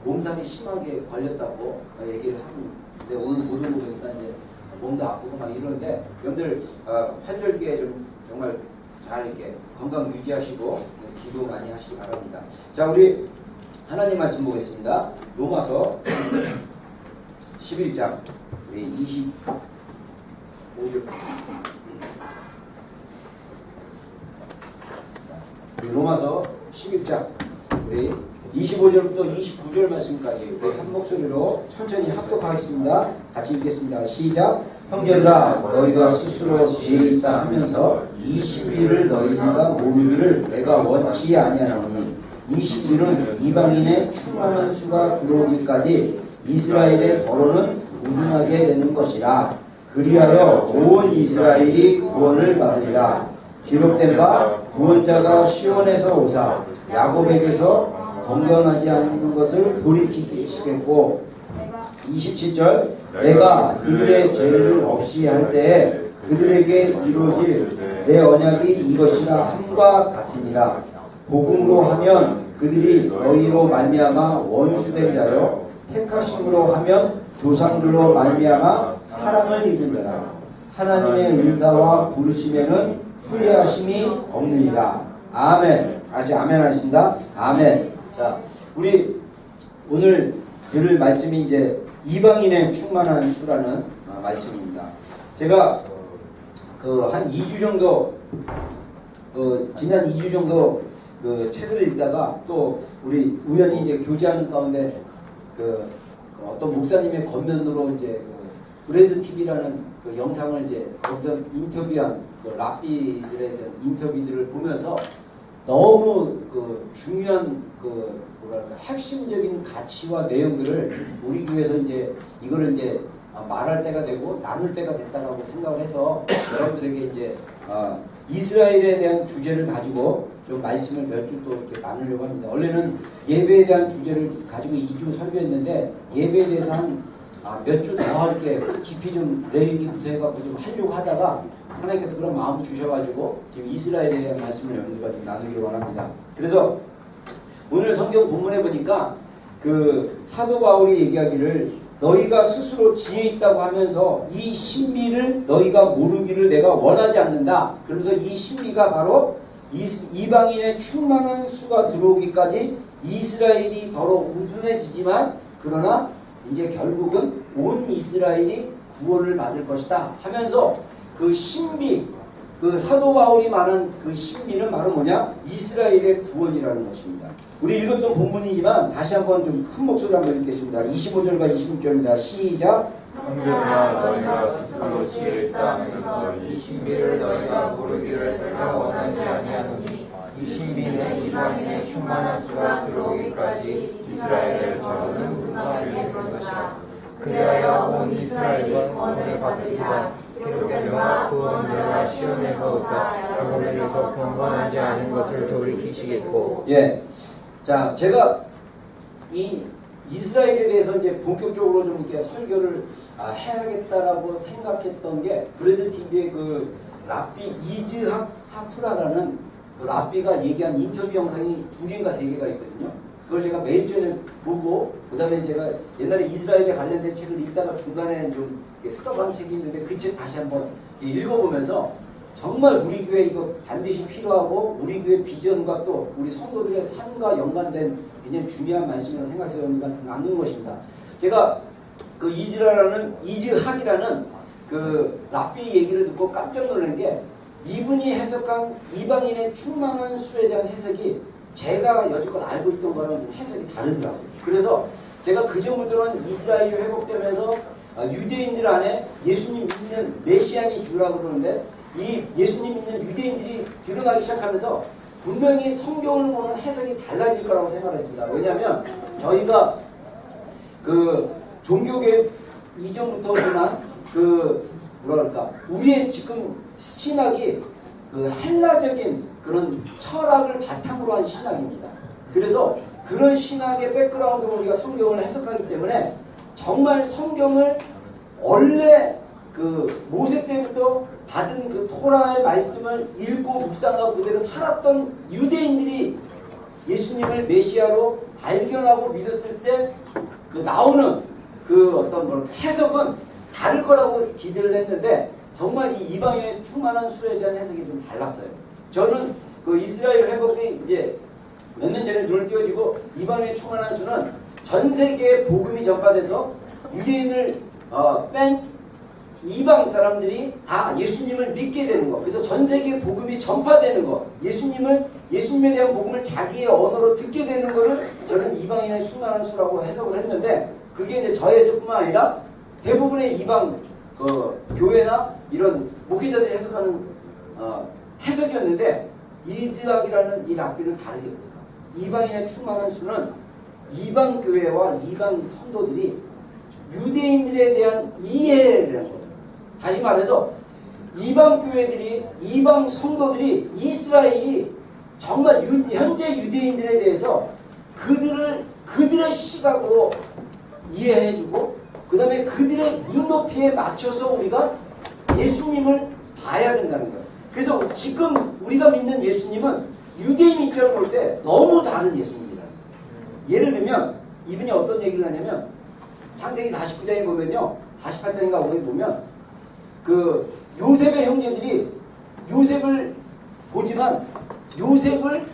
몸살이 심하게 걸렸다고 얘기를 하는데 오늘 보도를 보니까 이제 몸도 아프고 막 이러는데 여러분들 환절기에 좀 정말 잘 이렇게 건강 유지하시고 기도 많이 하시기 바랍니다. 자, 우리 하나님 말씀 보겠습니다. 로마서 11장 우리 25절 로마서 11장 우리 25절부터 29절 말씀까지 우리 한 목소리로 천천히 합독하겠습니다. 같이 읽겠습니다. 시작. 형제들아 너희가 스스로 지혜 있다 하면서 이 신비를 너희가 모르기를 내가 원치 아니하노니 이 신비는 이방인의 충만한 수가 들어오기까지 이스라엘의 더러는 우둔하게 되는 것이라. 그리하여 온 이스라엘이 구원을 받으리라. 기록된 바 구원자가 시온에서 오사 야곱에게서 건강하지 않는 것을 돌이키시겠고 27절 내가 그들의 죄를 없이 할 때에 그들에게 이루어질 내 언약이 이것이라 함과 같으니라. 복음으로 하면 그들이 너희로 말미암아 원수된 자요 택하심으로 하면 조상들로 말미암아 사랑을 입은 자라. 하나님의 은사와 부르심에는 후회하심이 없느니라. 아멘. 다시 아멘 하겠습니다. 아멘. 자, 우리 오늘 들을 말씀이 이제 이방인의 충만한 수라는 말씀입니다. 제가 한 2주 정도 지난 2주 정도 책을 읽다가 또 우리 우연히 이제 교제하는 가운데 어떤 목사님의 권면으로 이제 브레드 TV라는 영상을 이제 거기서 인터뷰한 랍비들에 대한 인터뷰들을 보면서 너무 중요한 뭐랄까 핵심적인 가치와 내용들을 우리 교회에서 이제 이거를 이제 말할 때가 되고 나눌 때가 됐다라고 생각을 해서 여러분들에게 이제 이스라엘에 대한 주제를 가지고 좀 말씀을 몇 주 또 이렇게 나누려고 합니다. 원래는 예배에 대한 주제를 가지고 2주 설교했는데 예배에 대해서 한 몇 주 더 이렇게 깊이 좀 레이기부터 해갖고 좀 하려고 하다가 하나님께서 그런 마음 주셔가지고 지금 이스라엘에 대한 말씀을 여러분들과 좀 나누기로 합니다. 그래서 오늘 성경 본문에 보니까 사도 바울이 얘기하기를 너희가 스스로 지혜 있다고 하면서 이 신비를 너희가 모르기를 내가 원하지 않는다. 그래서 이 신비가 바로 이방인의 충만한 수가 들어오기까지 이스라엘이 더러 우둔해지지만 그러나 이제 결국은 온 이스라엘이 구원을 받을 것이다 하면서 그 신비, 사도 바울이 말한 그 신비는 바로 뭐냐? 이스라엘의 구원이라는 것입니다. 우리 읽었던 본문이지만 다시 한번 좀 큰 목소리로 한번 읽겠습니다. 25절과 26절입니다. 시작. 형제들아 너희가 스스로 지혜 있다 하면서 이 신비를 너희가 모르기를 내가 원하지 아니하노니 이 신비는 이방인의 충만한 수가 들어오기까지 이스라엘의 더러는 우둔하게 될 것이라. 그리하여 온 이스라엘이 구원을 받으리라. 기록된 바 구원자가 시온에서 오사 야곱에게서 경건하지 않은 것을 돌이키시겠고. 예. 자, 제가 이 이스라엘에 대해서 이제 본격적으로 좀 이렇게 설교를 해야겠다라고 생각했던 게 브레드 TV의 랍비 이즈학 사프라라는 랍비가 얘기한 인터뷰 영상이 2개인가 3개가 있거든요. 그걸 제가 매일 전에 보고 그다음에 제가 옛날에 이스라엘에 관련된 책을 읽다가 중간에 좀 스톱한 책이 있는데 그 책 다시 한번 읽어보면서 정말 우리 교회 이거 반드시 필요하고 우리 교회 비전과 또 우리 성도들의 삶과 연관된 굉장히 중요한 말씀이라고 생각해서 여러분과 나누는 것입니다. 제가 이즈학이라는 랍비 얘기를 듣고 깜짝 놀란 게 이분이 해석한 이방인의 충만한 수에 대한 해석이 제가 여지껏 알고 있던 거랑 좀 해석이 다르더라고요. 그래서 제가 그전부터는 이스라엘이 회복되면서 유대인들 안에 예수님 믿는 메시안이 주라고 그러는데 이 예수님 믿는 유대인들이 드러나기 시작하면서 분명히 성경을 보는 해석이 달라질 거라고 생각했습니다. 왜냐하면 저희가 종교개혁 이전부터지만 우리의 지금 신학이 헬라적인 그런 철학을 바탕으로 한 신학입니다. 그래서 그런 신학의 백그라운드로 우리가 성경을 해석하기 때문에 정말 성경을 원래 모세 때부터 받은 토라의 말씀을 읽고 묵상하고 그대로 살았던 유대인들이 예수님을 메시아로 발견하고 믿었을 때 그 나오는 그 어떤 뭐 해석은 다를 거라고 기대를 했는데 정말 이 이방인의 충만한 수에 대한 해석이 좀 달랐어요. 저는 그 이스라엘 회복이 이제 몇 년 전에 눈을 띄워지고 이방인의 충만한 수는 전 세계에 복음이 전파돼서 유대인을 뺀 이방 사람들이 다 예수님을 믿게 되는 거. 그래서 전 세계에 복음이 전파되는 거. 예수님에 대한 복음을 자기의 언어로 듣게 되는 거를 저는 이방인의 충만한 수라고 해석을 했는데 그게 이제 저 해석뿐만 아니라 대부분의 이방 교회나 이런 목회자들이 해석하는 해석이었는데 이즈학이라는 이 랍비는 다르게 보죠. 이방인의 충만한 수는 이방 교회와 이방 성도들이 유대인들에 대한 이해에 대한 거예요. 다시 말해서 이방 교회들이 이방 성도들이 이스라엘이 정말 현재 유대인들에 대해서 그들의 시각으로 이해해주고 그 다음에 그들의 눈높이에 맞춰서 우리가 예수님을 봐야 된다는 거예요. 그래서 지금 우리가 믿는 예수님은 유대인 입장을 볼 때 너무 다른 예수님이라는 거예요. 예를 들면 이분이 어떤 얘기를 하냐면 창세기 49장에 보면요 48장인가 거기 보면 그 요셉의 형제들이 요셉을 보지만 요셉을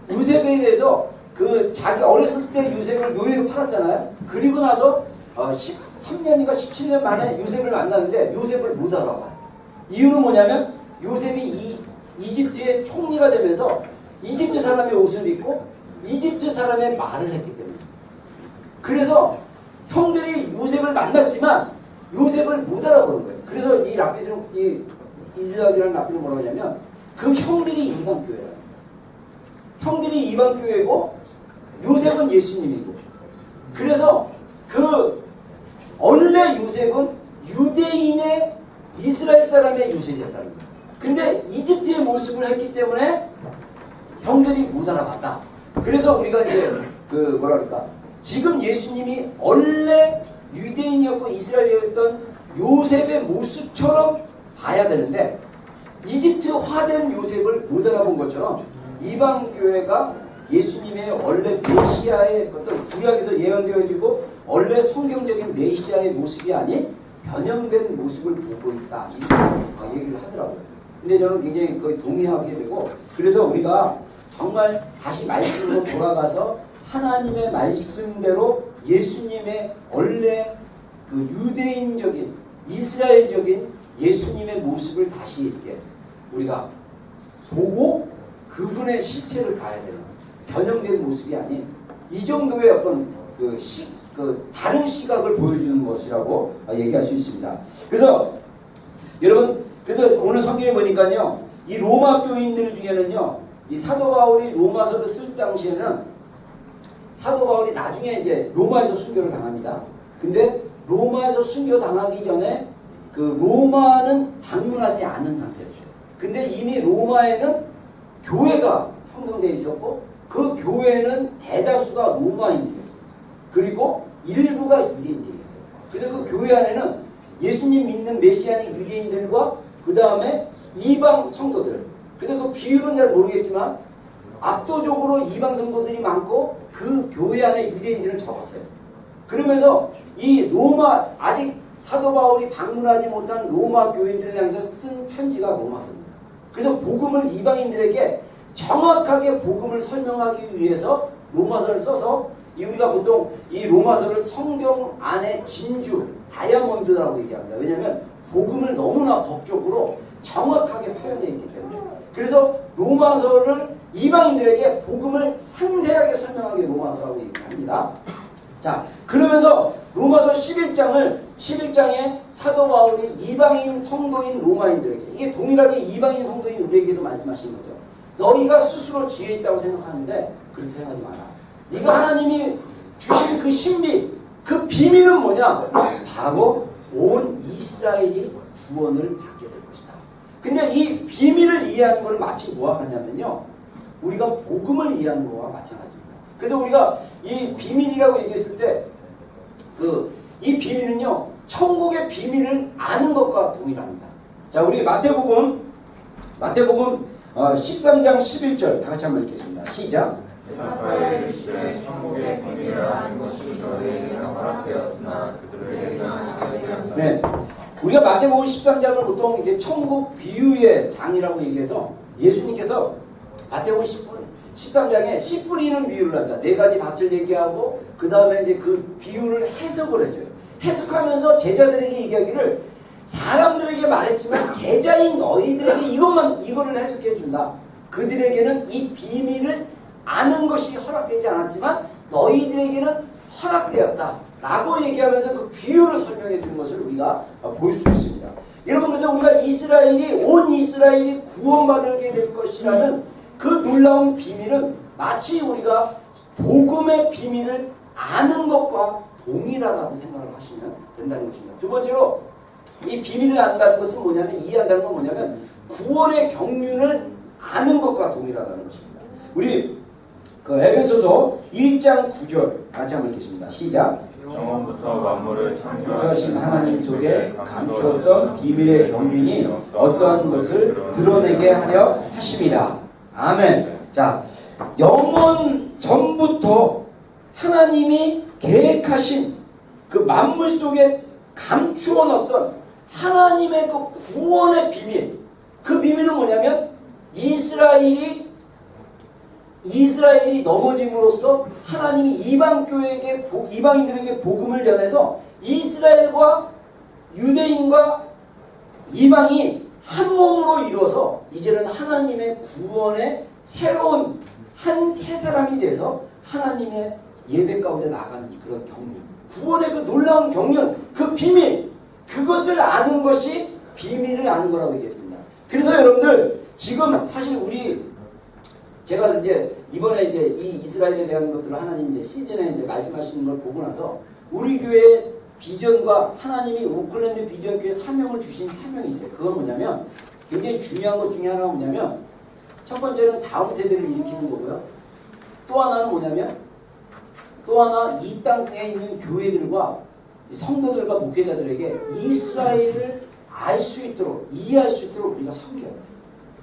요셉에 대해서 그 자기 어렸을 때 요셉을 노예로 팔았잖아요. 그리고 나서 13년인가 17년 만에 요셉을 만나는데 요셉을 못 알아봐요. 이유는 뭐냐면 요셉이 이집트의 총리가 되면서 이집트 사람의 옷을 입고 이집트 사람의 말을 했기 때문에 그래서 형들이 요셉을 만났지만 요셉을 못 알아보는 거예요. 그래서 이 랍비들은 이즈라엘이라는 랍비는 뭐라고 하냐면 그 형들이 이방 교회예요. 형들이 이방 교회고 요셉은 예수님이고 그래서 그 원래 요셉은 유대인의 이스라엘 사람의 요셉이었다는 거예요. 근데 이집트의 모습을 했기 때문에 형들이 못 알아봤다. 그래서 우리가 이제 지금 예수님이 원래 유대인이었고 이스라엘이었던 요셉의 모습처럼 봐야 되는데 이집트화된 요셉을 못 알아본 것처럼 이방 교회가 예수님의 원래 메시아의 어떤 구약에서 예언되어지고 원래 성경적인 메시아의 모습이 아닌 변형된 모습을 보고 있다. 이 얘기를 하더라고요. 근데 저는 굉장히 거의 동의하게 되고 그래서 우리가 정말 다시 말씀으로 돌아가서 하나님의 말씀대로 예수님의 원래 그 유대인적인 이스라엘적인 예수님의 모습을 다시 이렇게 우리가 보고 그분의 실체를 봐야 되는 변형된 모습이 아닌 이 정도의 어떤 다른 시각을 보여주는 것이라고 얘기할 수 있습니다. 그래서 여러분 오늘 성경에 보니까요 이 로마 교인들 중에는요 이 사도 바울이 로마서를 쓸 당시에는 사도 바울이 나중에 이제 로마에서 순교를 당합니다. 근데 로마에서 순교 당하기 전에 그 로마는 방문하지 않은 상태였어요. 근데 이미 로마에는 교회가 형성되어 있었고 그 교회는 대다수가 로마인들이었어요. 그리고 일부가 유대인들이었어요. 그래서 그 교회 안에는 예수님 믿는 메시아닉 유대인들과 그 다음에 이방 성도들. 그래서 그 비율은 잘 모르겠지만 압도적으로 이방 성도들이 많고 그 교회 안에 유대인들은 적었어요. 그러면서 이 로마 아직 사도 바울이 방문하지 못한 로마 교인들을 향해서 쓴 편지가 로마서입니다. 그래서 복음을 이방인들에게 정확하게 복음을 설명하기 위해서 로마서를 써서 우리가 보통 이 로마서를 성경 안에 진주, 다이아몬드라고 얘기합니다. 왜냐하면 복음을 너무나 법적으로 정확하게 표현되어 있기 때문에. 그래서 로마서를 이방인들에게 복음을 상세하게 설명하기 로마서라고 얘기합니다. 자, 그러면서 로마서 11장에 사도 바울이 이방인 성도인 로마인들에게 이게 동일하게 이방인 성도인 우리에게도 말씀하시는 거죠. 너희가 스스로 지혜 있다고 생각하는데 그렇게 생각하지 마라. 네가 하나님이 주신 그 신비, 그 비밀은 뭐냐? 바로 온 이스라엘이 구원을 받게 될 것이다. 근데 이 비밀을 이해하는 것을 마치 뭐와 같냐면요. 우리가 복음을 이해하는 것과 마찬가지입니다. 그래서 우리가 이 비밀이라고 얘기했을 때 이 비밀은요. 천국의 비밀을 아는 것과 동일합니다. 자, 우리 마태복음 13장 11절 다 같이 한번 읽겠습니다. 시작. 대사파에 이르시되 천국의 비밀을 아는 것이 너희에게는 허락되었으나 그들에게는 아니게 하리라. 네, 우리가 마태복음 13장을 보통 이게 천국 비유의 장이라고 얘기해서 예수님께서 마태복음 13장에 씨 뿌리는 비유를 합니다. 네 가지 밭을 얘기하고 그 다음에 이제 그 비유를 해석을 해줘요. 해석하면서 제자들에게 얘기하기를 사람들에게 말했지만 제자인 너희들에게 이거를 해석해 준다. 그들에게는 이 비밀을 아는 것이 허락되지 않았지만 너희들에게는 허락되었다 라고 얘기하면서 그 비유를 설명해 주는 것을 우리가 볼 수 있습니다. 여러분, 그래서 우리가 온 이스라엘이 구원받게 될 것이라는 그 놀라운 비밀은 마치 우리가 복음의 비밀을 아는 것과 동일하다고 생각을 하시면 된다는 것입니다. 두 번째로 이 비밀을 안다는 것은 뭐냐면, 이해한다는 건 뭐냐면 구원의 경륜을 아는 것과 동일하다는 것입니다. 우리 그 에베소서 1장 9절 같이 한번 읽겠습니다. 시작. 영원부터 만물을 창조하신 하나님 속에 감추었던 비밀의 경륜이 어떠한 것을 드러내게 하려 하심이라. 아멘. 자, 영원 전부터 하나님이 계획하신 그 만물 속에 감추어 놓았던 하나님의 그 구원의 비밀, 그 비밀은 뭐냐면 이스라엘이 넘어짐으로써 하나님이 이방인들에게 복음을 전해서 이스라엘과 유대인과 이방이 한 몸으로 이루어서 이제는 하나님의 구원의 새로운 한 세 사람이 돼서 하나님의 예배 가운데 나가는 그런 경륜, 구원의 그 놀라운 경륜, 그 비밀, 그것을 아는 것이 비밀을 아는 거라고 얘기했습니다. 그래서 여러분들 지금 사실 제가 이제 이번에 이제 이 이스라엘에 대한 것들을 하나님 이제 시즌에 이제 말씀하시는 걸 보고 나서 우리 교회의 비전과 하나님이 오클랜드 비전교회 사명을 주신 사명이 있어요. 그건 뭐냐면 굉장히 중요한 것 중에 하나가 뭐냐면 첫 번째는 다음 세대를 일으키는 거고요. 또 하나는 뭐냐면 또 하나 이 땅에 있는 교회들과 성도들과 목회자들에게 이스라엘을 알 수 있도록 이해할 수 있도록 우리가 섬겨야 돼요.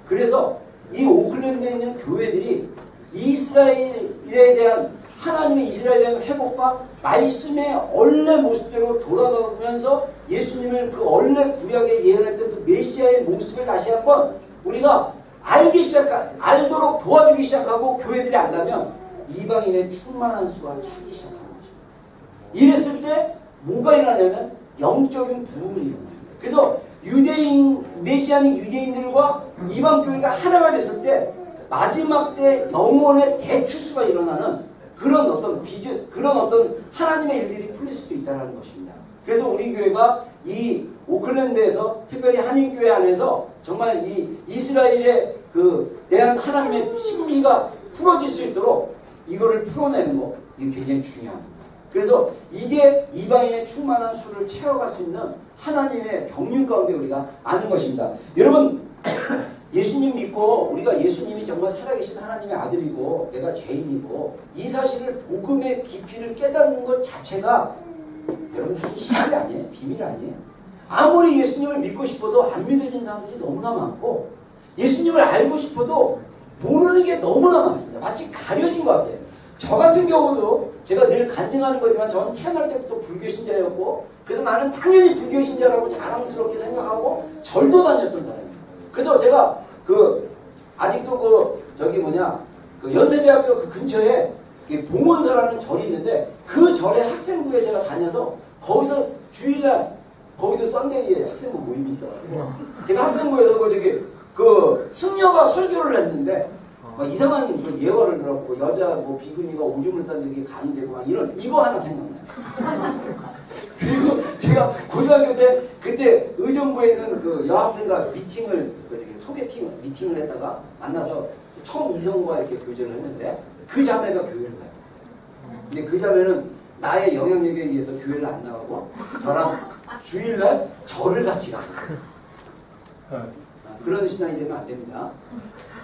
그래서 이 오클랜드에 있는 교회들이 이스라엘에 대한 하나님의 이스라엘에 대한 회복과 말씀의 원래 모습대로 돌아가면서 예수님을 그 원래 구약에 예언했던 그 메시아의 모습을 다시 한번 우리가 알도록 도와주기 시작하고 교회들이 안다면 이방인의 충만한 수가 차기 시작하는 것입니다. 이랬을 때 뭐가 일어나냐면 영적인 부흥이 일어납니다. 그래서 메시아닉 유대인들과 이방 교회가 하나가 됐을 때 마지막 때 영혼의 대추수가 일어나는 그런 어떤 비전, 그런 어떤 하나님의 일들이 풀릴 수도 있다는 것입니다. 그래서 우리 교회가 이 오클랜드에서 특별히 한인교회 안에서 정말 이 이스라엘에 대한 하나님의 신비가 풀어질 수 있도록 이거를 풀어내는 거, 이게 굉장히 중요합니다. 그래서 이게 이방인의 충만한 수를 채워갈 수 있는 하나님의 경륜 가운데 우리가 아는 것입니다. 여러분, 예수님 믿고 우리가 예수님이 정말 살아계신 하나님의 아들이고 내가 죄인이고 이 사실을 복음의 깊이를 깨닫는 것 자체가 여러분 사실 시험이 아니에요. 비밀 아니에요. 아무리 예수님을 믿고 싶어도 안 믿어진 사람들이 너무나 많고 예수님을 알고 싶어도 모르는 게 너무나 많습니다. 마치 가려진 것 같아요. 저 같은 경우도 제가 늘 간증하는 거지만 저는 태어날 때부터 불교 신자였고 그래서 나는 당연히 불교 신자라고 자랑스럽게 생각하고 절도 다녔던 사람이에요. 그래서 제가 아직도 연세대학교 그 근처에 봉원사라는 절이 있는데 그 절에 학생부에 제가 다녀서 거기서 주일날 거기도 썬데이에 학생부 모임이 있어가지고 제가 학생부에서 승려가 설교를 했는데 막 이상한 예화를 들었고 여자 비구니가 오줌을 쌌는데 이게 간이 되고 막 이거 하나 생각나요. 그리고 제가 고등학교 때 그때 의정부에 있는 그 여학생과 소개팅 미팅을 했다가 만나서 처음 이성과 이렇게 교제를 했는데 그 자매가 교회를 나갔어요. 근데 그 자매는 나의 영향력에 의해서 교회를 안 나가고 저랑 주일날 절을 같이 갔어요. 그런 신앙이 되면 안 됩니다.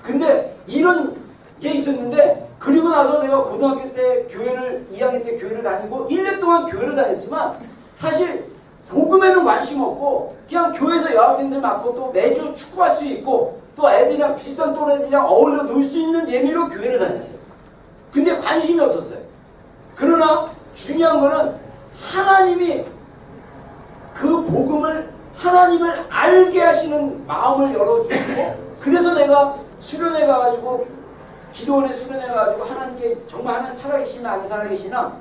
근데 이런 게 있었는데 그리고 나서 내가 고등학교 때 2학년 때 교회를 다니고 1년 동안 교회를 다녔지만 사실 복음에는 관심 없고 그냥 교회에서 여학생들 맡고 또 매주 축구할 수 있고 또 애들이랑 비슷한 또래들이랑 어울려 놀 수 있는 재미로 교회를 다녔어요. 근데 관심이 없었어요. 그러나 중요한 거는 하나님이 그 복음을 하나님을 알게 하시는 마음을 열어주시고, 그래서 내가 수련회 가가지고 기도원에 수련회 가가지고 하나님께 정말 하나님 살아계시나 안 살아계시나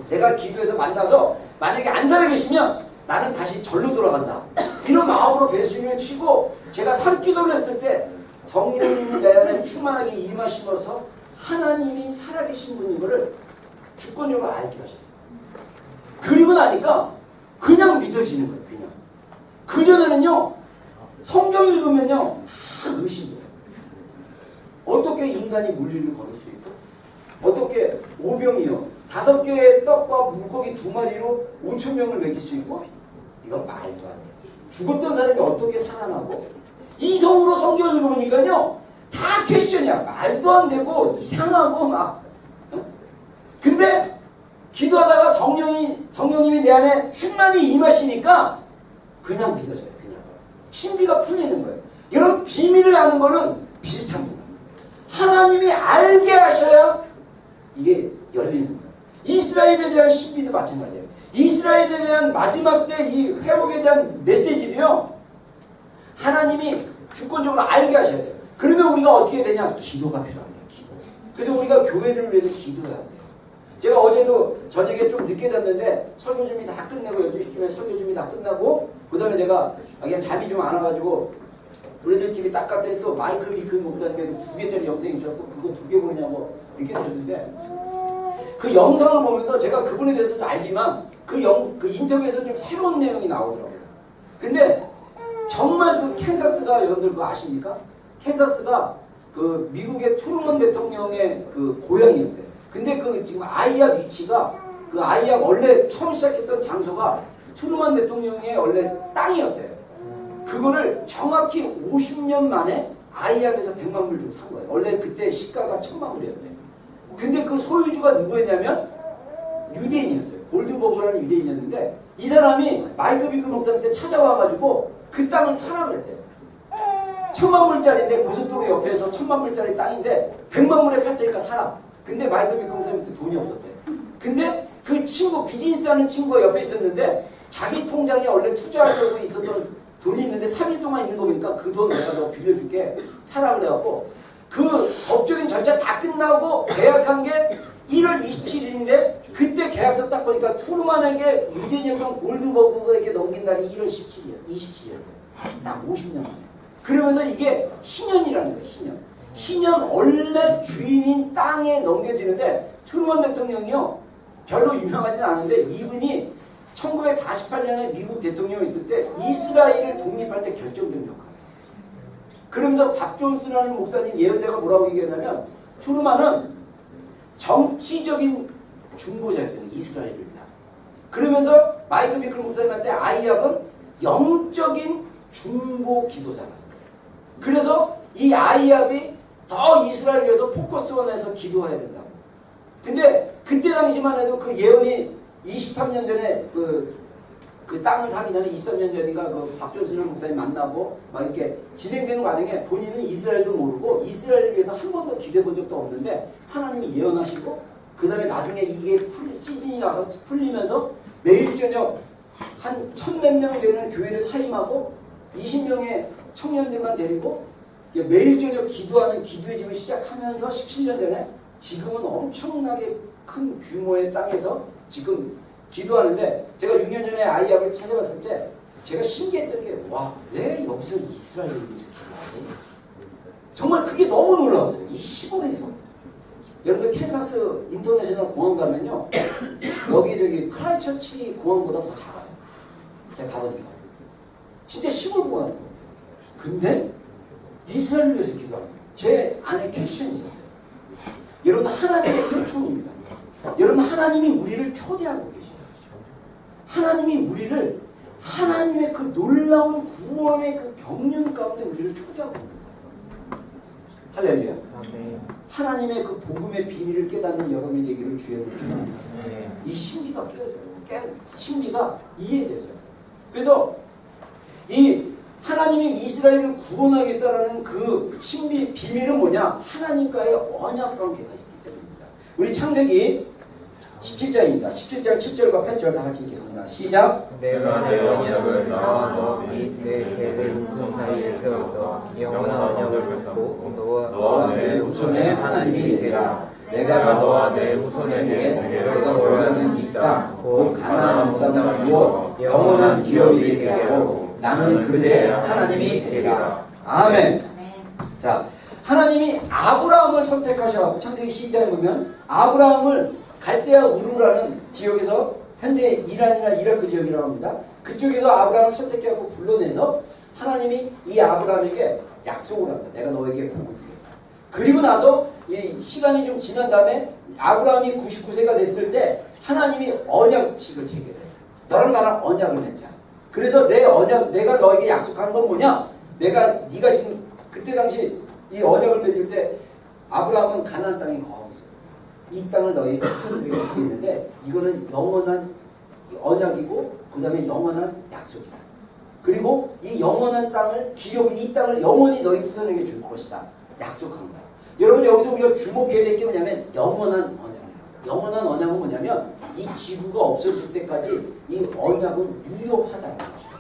내가 기도해서 만나서 만약에 안 살아계시면 나는 다시 절로 돌아간다, 이런 마음으로 배수님을 치고 제가 산기도를 했을 때 성령님이 내 안에 충만하게 임하심으로써 하나님이 살아계신 분인 것을 주권적으로 알게 하셨어요. 그리고 나니까 그냥 믿어지는 거예요. 그냥. 그전에는요, 성경 읽으면요 다 의심돼요. 어떻게 인간이 물리를 걸을 수 있고, 어떻게 오병이요 5개의 떡과 물고기 2마리로 5,000명을 먹일 수 있고, 이건 말도 안 돼요. 죽었던 사람이 어떻게 살아나고, 이성으로 성경을 읽어보니까요 다 퀘스천이야. 말도 안 되고 이상하고 막. 근데 기도하다가 성령님이 내 안에 충만히 임하시니까 그냥 믿어져요. 그냥 신비가 풀리는 거예요. 여러분, 비밀을 아는 거는 비슷합니다. 하나님이 알게 하셔야 이게 열리는 거예요. 이스라엘에 대한 신비도 마찬가지예요. 이스라엘에 대한 마지막 때 이 회복에 대한 메시지도요, 하나님이 주권적으로 알게 하셔야 돼요. 그러면 우리가 어떻게 되냐? 기도가 필요합니다. 기도. 그래서 우리가 교회들을 위해서 기도해야 돼요. 제가 어제도 저녁에 좀 늦게 잤는데 설교 준비 다 끝내고 12시쯤에 설교 준비 다 끝나고 그 다음에 제가 그냥 잠이 좀 안 와가지고 브레들 TV 딱 갔더니 또 마이클 미클 목사님의 2개짜리 영상이 있었고 그거 2개 보느냐고 늦게 잤는데, 그 영상을 보면서 제가 그분에 대해서도 알지만 그 인터뷰에서 좀 새로운 내용이 나오더라고요. 근데 정말 그 캔사스가, 여러분들 그거 아십니까? 캔사스가 그 미국의 트루먼 대통령의 그 고향이었대요. 근데 그 지금 아이약 위치가, 그 아이약 원래 처음 시작했던 장소가 트루먼 대통령의 원래 땅이었대요. 그거를 정확히 50년 만에 아이약에서 100만 불 주고 산 거예요. 원래 그때 시가가 1000만 불이었대요. 근데 그 소유주가 누구였냐면 유대인이었어요. 골드버그라는 유대인이었는데, 이 사람이 마이클 비크 목사한테 찾아와가지고 그 땅을 사라 그랬대요. 1000만 불짜리인데, 고속도로 옆에서 1000만 불짜리 땅인데 100만 불에 팔 테니까 사라. 근데 마이클 비크 목사한테 돈이 없었대요. 근데 그 친구, 비즈니스 하는 친구가 옆에 있었는데 자기 통장에 원래 투자하려고 있었던 돈이 있는데 3일 동안 있는 거 보니까 그 돈 내가 너 빌려줄게, 사라 그래갖고 그 법적인 절차 다 끝나고 계약한 게 1월 27일인데 그때 계약서 딱 보니까 트루먼에게 유대인이었던 골드버그에게 넘긴 날이 1월 27일이었어요. 딱 50년 만에. 그러면서 이게 희년이라는 거예요. 희년. 희년 원래 주인인 땅에 넘겨지는데, 트루먼 대통령이요 별로 유명하진 않은데 이분이 1948년에 미국 대통령이 있을 때 이스라엘을 독립할 때 결정된 역할. 그러면서 박 존스라는 목사님 예언자가 뭐라고 얘기했냐면, 트루먼은 정치적인 중보자였대요. 이스라엘을 위한. 그러면서 마이클 비클 목사님한테 아이약은 영적인 중보 기도자가. 그래서 이 아이약이 더 이스라엘 위해서 포커스원에서 기도해야 된다고. 근데 그때 당시만 해도 그 예언이 23년 전에 그 땅을 사기 전에 23년 전인가 그 박존스라는 목사님 만나고 막 이렇게 진행되는 과정에 본인은 이스라엘도 모르고 이스라엘을 위해서 한 번도 기도해 본 적도 없는데 하나님이 예언하시고, 그 다음에 나중에 이게 시즌이 나서 풀리면서 매일 저녁 한 1000몇 명 되는 교회를 사임하고 20명의 청년들만 데리고 매일 저녁 기도하는 기도의 집을 시작하면서 17년 전에 지금은 엄청나게 큰 규모의 땅에서 지금 기도하는데, 제가 6년 전에 아이약을 찾아봤을 때 제가 신기했던 게, 와, 왜 여기서 이스라엘을 위해서 기도하지? 정말 그게 너무 놀라웠어요. 이 시골에서. 여러분들 캔사스 인터내셔널 공항 가면요, 여기 저기 크라이처치 공항보다 더 작아요. 제가 가보니까 진짜 시골 공항. 근데 이스라엘을 위해서 기도합니다. 제 안에 퀘스천이 있었어요. 여러분, 하나님의 초청입니다. 여러분, 하나님이 우리를 초대하고 계셔요. 하나님이 우리를 하나님의 그 놀라운 구원의 그 경륜 가운데 우리를 초대하고 있습니다. 할렐루야. 하나님의 그 복음의 비밀을 깨닫는 여러분이 되기를 주의 이름으로 축원합니다. 이 신비가 신비가 이해되죠. 그래서 이 하나님이 이스라엘을 구원하겠다라는 그 신비 비밀은 뭐냐? 하나님과의 언약 관계가 있기 때문입니다. 우리 창세기 17장입니다. 17장 7절과 8절 다 같이 읽겠습니다. 시작. 내가 내 언약을 나와 너 및 내 대들 후손 사이에 세워서 영원한 언약을 줬고 너와 내 후손의 하나님이 되라. 내가 너와 내 후손에게 내가 원하는 이 땅 곧 가나안 땅을 주어 영원한 기업이 되게 하고 나는 그들의 하나님이 되리라. 아멘. 자, 하나님이 아브라함을 선택하셔서 창세기 12장에 보면 아브라함을 갈대아 우르라는 지역에서 현재 이란이나 이라크 지역이라고 합니다. 그쪽에서 아브라함을 선택해서 불러내서 하나님이 이 아브라함에게 약속을 합니다. 내가 너에게 복을 주겠다. 그리고 나서 이 시간이 좀 지난 다음에 아브라함이 99세가 됐을 때 하나님이 언약식을 체결해요. 너랑 나랑 언약을 맺자. 그래서 내 언약, 내가 너에게 약속하는 건 뭐냐? 네가 지금 그때 당시 이 언약을 맺을 때 아브라함은 가나안 땅에 거하고 있어요. 이 땅을 너희 후손들에게 주겠는데 이거는 영원한 언약이고 그 다음에 영원한 약속이다. 그리고 이 영원한 땅을 기업을 이 땅을 영원히 너희 후손에게 줄 것이다. 약속한 거야. 여러분 여기서 우리가 주목해야 될 게 뭐냐면 영원한 언약이에요. 영원한 언약은 뭐냐면 이 지구가 없어질 때까지 이 언약은 유효하다는 거죠.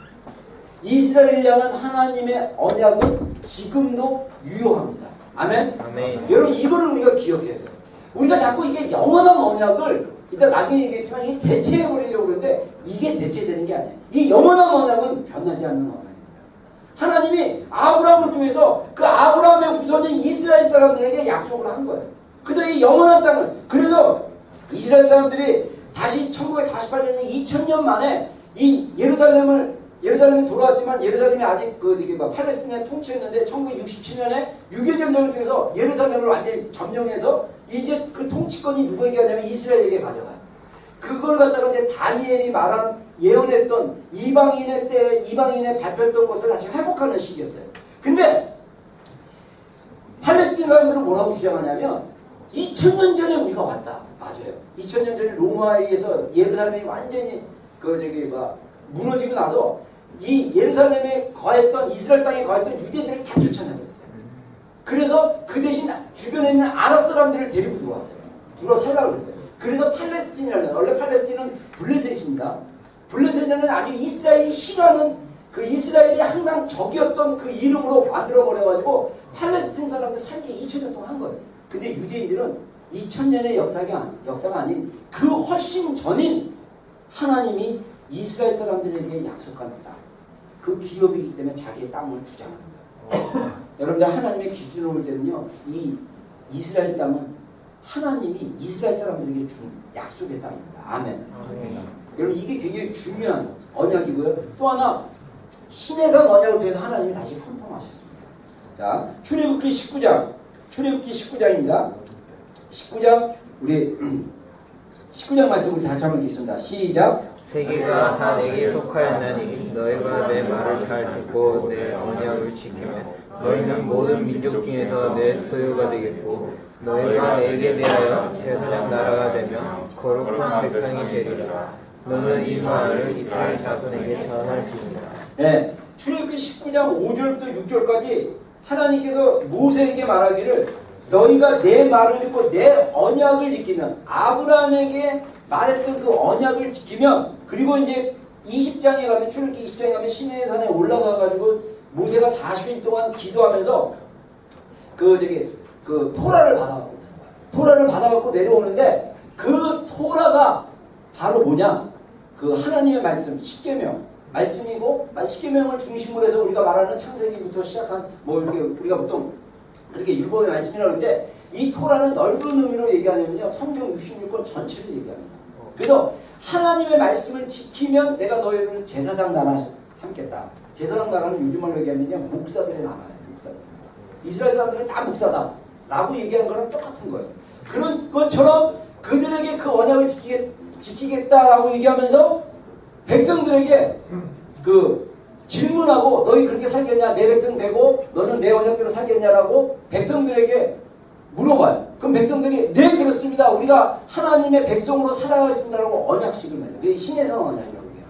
이스라엘을 향한 하나님의 언약은 지금도 유효합니다. 아멘? 아멘. 여러분 이거를 우리가 기억해야 돼요. 우리가 자꾸 이게 영원한 언약을 일단 나중에 얘기했지만 이게 대체해버리려고 그러는데 이게 대체되는 게 아니에요. 이 영원한 언약은 변하지 않는 언약입니다. 하나님이 아브라함을 통해서 그 아브라함의 후손인 이스라엘 사람들에게 약속을 한 거예요. 그래서 이 영원한 땅을 그래서 이스라엘 사람들이 다시 1948년에 2000년 만에 이 예루살렘에 돌아왔지만 예루살렘이 아직 팔레스타인의 통치였는데 1967년에 6.1 전쟁을 통해서 예루살렘을 완전히 점령해서 이제 그 통치권이 누구에게 하냐면 이스라엘에게 가져가요. 그걸 갖다가 이제 다니엘이 예언했던 이방인의 때 이방인의 발표했던 것을 다시 회복하는 시기였어요. 근데 팔레스타인 사람들은 뭐라고 주장하냐면 2000년 전에 우리가 왔다. 맞아요. 2000년 전에 로마에 의해서 예루살렘이 완전히 무너지고 나서 이 예루살렘에 거했던 이스라엘 땅에 거했던 유대인들을 다 쫓아내버렸어요. 그래서 그 대신 주변에 있는 아랍 사람들을 데리고 들어왔어요. 들어 살라고 그랬어요. 그래서 팔레스틴이라는 원래 팔레스틴은 블레셋입니다. 블레셋은 아주 이스라엘이 싫어하는 그 이스라엘이 항상 적이었던 그 이름으로 만들어버려가지고 팔레스틴 사람들 살기 2000년 동안 한 거예요. 근데 유대인들은 2000년의 역사가 아닌 그 훨씬 전인 하나님이 이스라엘 사람들에게 약속한 땅, 그 기업이기 때문에 자기의 땅을 주장합니다. 여러분들 하나님의 기준으로 볼 때는요, 이 이스라엘 땅은 하나님이 이스라엘 사람들에게 준 약속의 땅입니다. 아멘. 여러분 이게 굉장히 중요한 언약이고요. 또 하나 신해산 언약을 통해서 하나님이 다시 컨펌하셨습니다. 자, 출애굽기 19장입니다. 19장 우리 19장 말씀 우리 다시 한번 읽겠습니다. 시작. 세계가 다 내게 속하였나니 너희가 내 말을 잘 듣고 내 언약을 지키면 너희는 모든 민족 중에서 내 소유가 되겠고 너희가 내게 대하여 제사장 나라가 되며 거룩한 백성이 되리라. 너는 이 말을 이스라엘 자손에게 전할지니라. 네, 출애굽기 19장 5절부터 6절까지 하나님께서 모세에게 말하기를 너희가 내 말을 듣고 내 언약을 지키면 아브라함에게 말했던 그 언약을 지키면 그리고 이제 20장에 가면 출애굽기 20장에 가면 시내의 산에 올라가 가지고 모세가 40일 동안 기도하면서 그 토라를 받아갖고 내려오는데 그 토라가 바로 뭐냐? 그 하나님의 말씀, 십계명 말씀이고 십계명을 중심으로 해서 우리가 말하는 창세기부터 시작한 이렇게 우리가 보통 그렇게 율법의 말씀이라고 하는데 이 토라는 넓은 의미로 얘기하냐면요, 성경 66권 전체를 얘기합니다. 그래서 하나님의 말씀을 지키면 내가 너희를 제사장 나라 삼겠다. 제사장 나라는 요즘 말로 얘기하면 목사들의 나라예요. 목사들. 이스라엘 사람들은 다 목사다 라고 얘기한 거랑 똑같은 거예요. 그런 것처럼 그들에게 그 언약을 지키겠다라고 얘기하면서 백성들에게 질문하고 너희 그렇게 살겠냐? 내 백성 되고 너는 내 언약대로 살겠냐라고 백성들에게 물어봐요. 그럼 백성들이 네 그렇습니다. 우리가 하나님의 백성으로 살아가겠습니다라고 언약식을 맺어요. 그게 신해산 언약이라고 해요.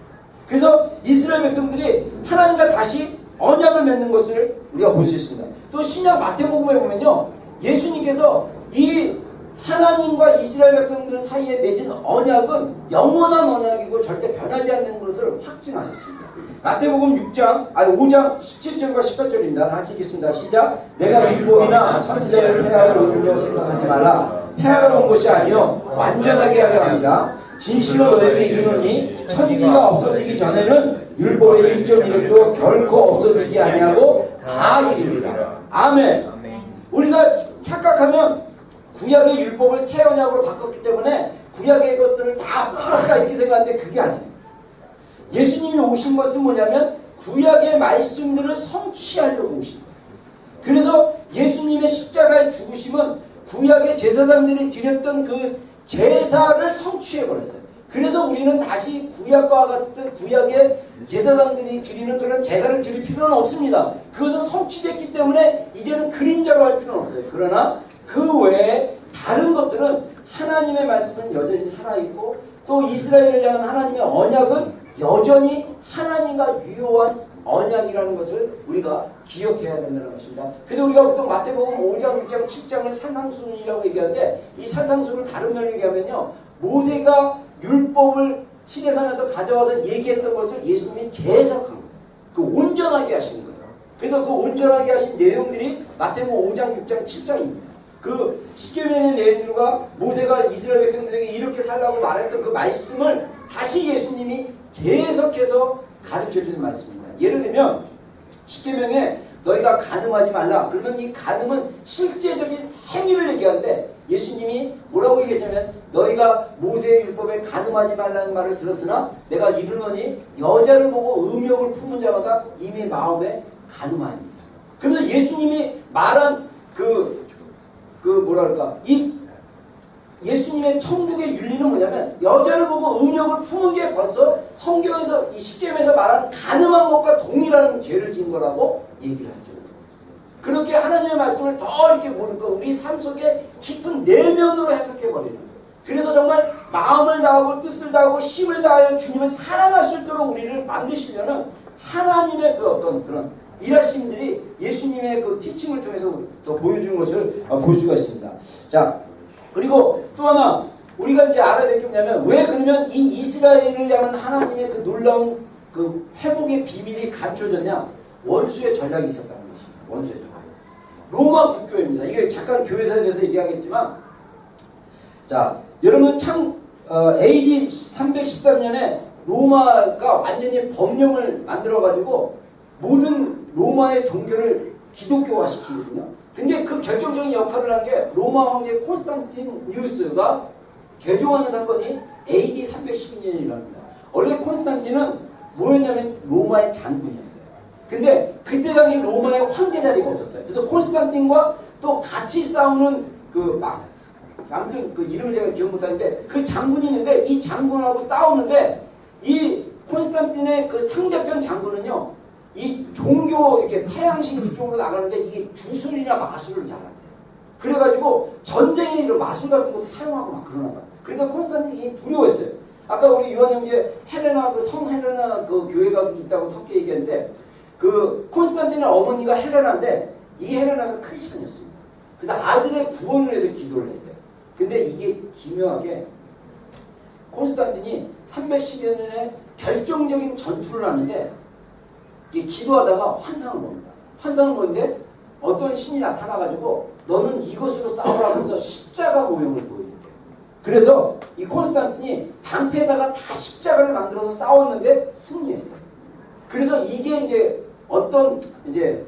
그래서 이스라엘 백성들이 하나님과 다시 언약을 맺는 것을 우리가 볼 수 있습니다. 또 신약 마태복음에 보면요, 예수님께서 이 하나님과 이스라엘 백성들 사이에 맺은 언약은 영원한 언약이고 절대 변하지 않는 것을 확증하셨습니다. 마태복음 5장 17절과 18절입니다. 다 같이 읽겠습니다. 시작. 내가 율법이나 선지자를 폐하러 오느냐 생각하지 말라. 폐하러 온 것이 아니요 완전하게 하려 합니다. 진실로 너에게 이르노니 천지가 없어지기 전에는 율법의 1.1도 결코 없어지지 아니하고 다 이르리라. 아멘. 우리가 착각하면 구약의 율법을 새 언약으로 바꿨기 때문에 구약의 것들을 다 팔았다 이렇게 생각하는데 그게 아니에요. 예수님이 오신 것은 뭐냐면 구약의 말씀들을 성취하려고 오신 거예요. 그래서 예수님의 십자가의 죽으심은 구약의 제사장들이 드렸던 그 제사를 성취해버렸어요. 그래서 우리는 다시 구약과 같은 구약의 제사장들이 드리는 그런 제사를 드릴 필요는 없습니다. 그것은 성취됐기 때문에 이제는 그림자로 할 필요는 없어요. 그러나 그 외에 다른 것들은 하나님의 말씀은 여전히 살아있고 또 이스라엘을 향한 하나님의 언약은 여전히 하나님과 유효한 언약이라는 것을 우리가 기억해야 된다는 것입니다. 그래서 우리가 보통 마태복음 5장, 6장, 7장을 산상순이라고 얘기하는데 이 산상순을 다른 면으로 얘기하면요, 모세가 율법을 시내산에서 가져와서 얘기했던 것을 예수님이 재해석한 거예요. 그 온전하게 하시는 거예요. 그래서 그 온전하게 하신 내용들이 마태복음 5장, 6장, 7장입니다. 그 십계명의 내용들과 모세가 이스라엘 백성들에게 이렇게 살라고 말했던 그 말씀을 다시 예수님이 재해석해서 가르쳐주는 말씀입니다. 예를 들면 십계명에 너희가 간음하지 말라. 그러면 이 간음은 실제적인 행위를 얘기하는데 예수님이 뭐라고 얘기하냐면 너희가 모세의 율법에 간음하지 말라는 말을 들었으나 내가 이르노니 여자를 보고 음욕을 품은 자마다 이미 마음에 간음하니라. 그러면서 예수님이 말한 이 예수님의 천국의 윤리는 뭐냐면 여자를 보고 음욕을 품은 게 벌써 성경에서 이 십계명에서 말한 간음한 것과 동일한 죄를 지은 거라고 얘기를 하죠. 그렇게 하나님의 말씀을 더 이렇게 보는 거 우리 삶 속에 깊은 내면으로 해석해 버리는 거예요. 그래서 정말 마음을 다하고 뜻을 다하고 힘을 다하여 주님을 사랑할 수 있도록 우리를 만드시려는 하나님의 그 어떤 그런 일하심들이 예수님의 그 티칭을 통해서 더 보여주는 것을 볼 수가 있습니다. 자, 그리고 또 하나 우리가 이제 알아야 될 게 뭐냐면 왜 그러면 이 이스라엘을 향한 하나님의 그 놀라운 그 회복의 비밀이 감춰졌냐? 원수의 전략이 있었다는 것입니다. 원수의 전략. 로마 국교회입니다. 이게 잠깐 교회사에 대해서 얘기하겠지만, 자, 여러분 AD 313년에 로마가 완전히 법령을 만들어가지고 모든 로마의 종교를 기독교화시키거든요. 근데 그 결정적인 역할을 한 게 로마 황제 콘스탄티누스가 개종하는 사건이 AD 312년에 일어납니다. 원래 콘스탄틴은 뭐였냐면 로마의 장군이었어요. 근데 그때 당시 로마의 황제 자리가 없었어요. 그래서 콘스탄틴과 또 같이 싸우는 아무튼 그 이름을 제가 기억 못하는데 그 장군이 있는데 이 장군하고 싸우는데 이 콘스탄틴의 그 상대편 장군은요, 이 종교 이렇게 태양신 이쪽으로 나가는데 이게 주술이나 마술을 잘한대요. 그래가지고 전쟁에 이런 마술 같은 것도 사용하고 막 그러나 봐요. 그러니까 콘스탄틴이 두려워했어요. 아까 우리 유한 형제 헬레나 그 성 헬레나 그 교회가 있다고 터키 얘기했는데 그 콘스탄틴의 어머니가 헬레나인데 이 헬레나가 크리스천이었습니다. 그래서 아들의 구원을 위해서 기도를 했어요. 근데 이게 기묘하게 콘스탄틴이 310여 년에 결정적인 전투를 하는데 기도하다가 환상을 봅니다. 환상을 보는데 어떤 신이 나타나가지고 너는 이것으로 싸우라 하면서 십자가 모형을 보여준대요. 그래서 이 콘스탄틴이 방패에다가 다 십자가를 만들어서 싸웠는데 승리했어요. 그래서 이게 이제 어떤 이제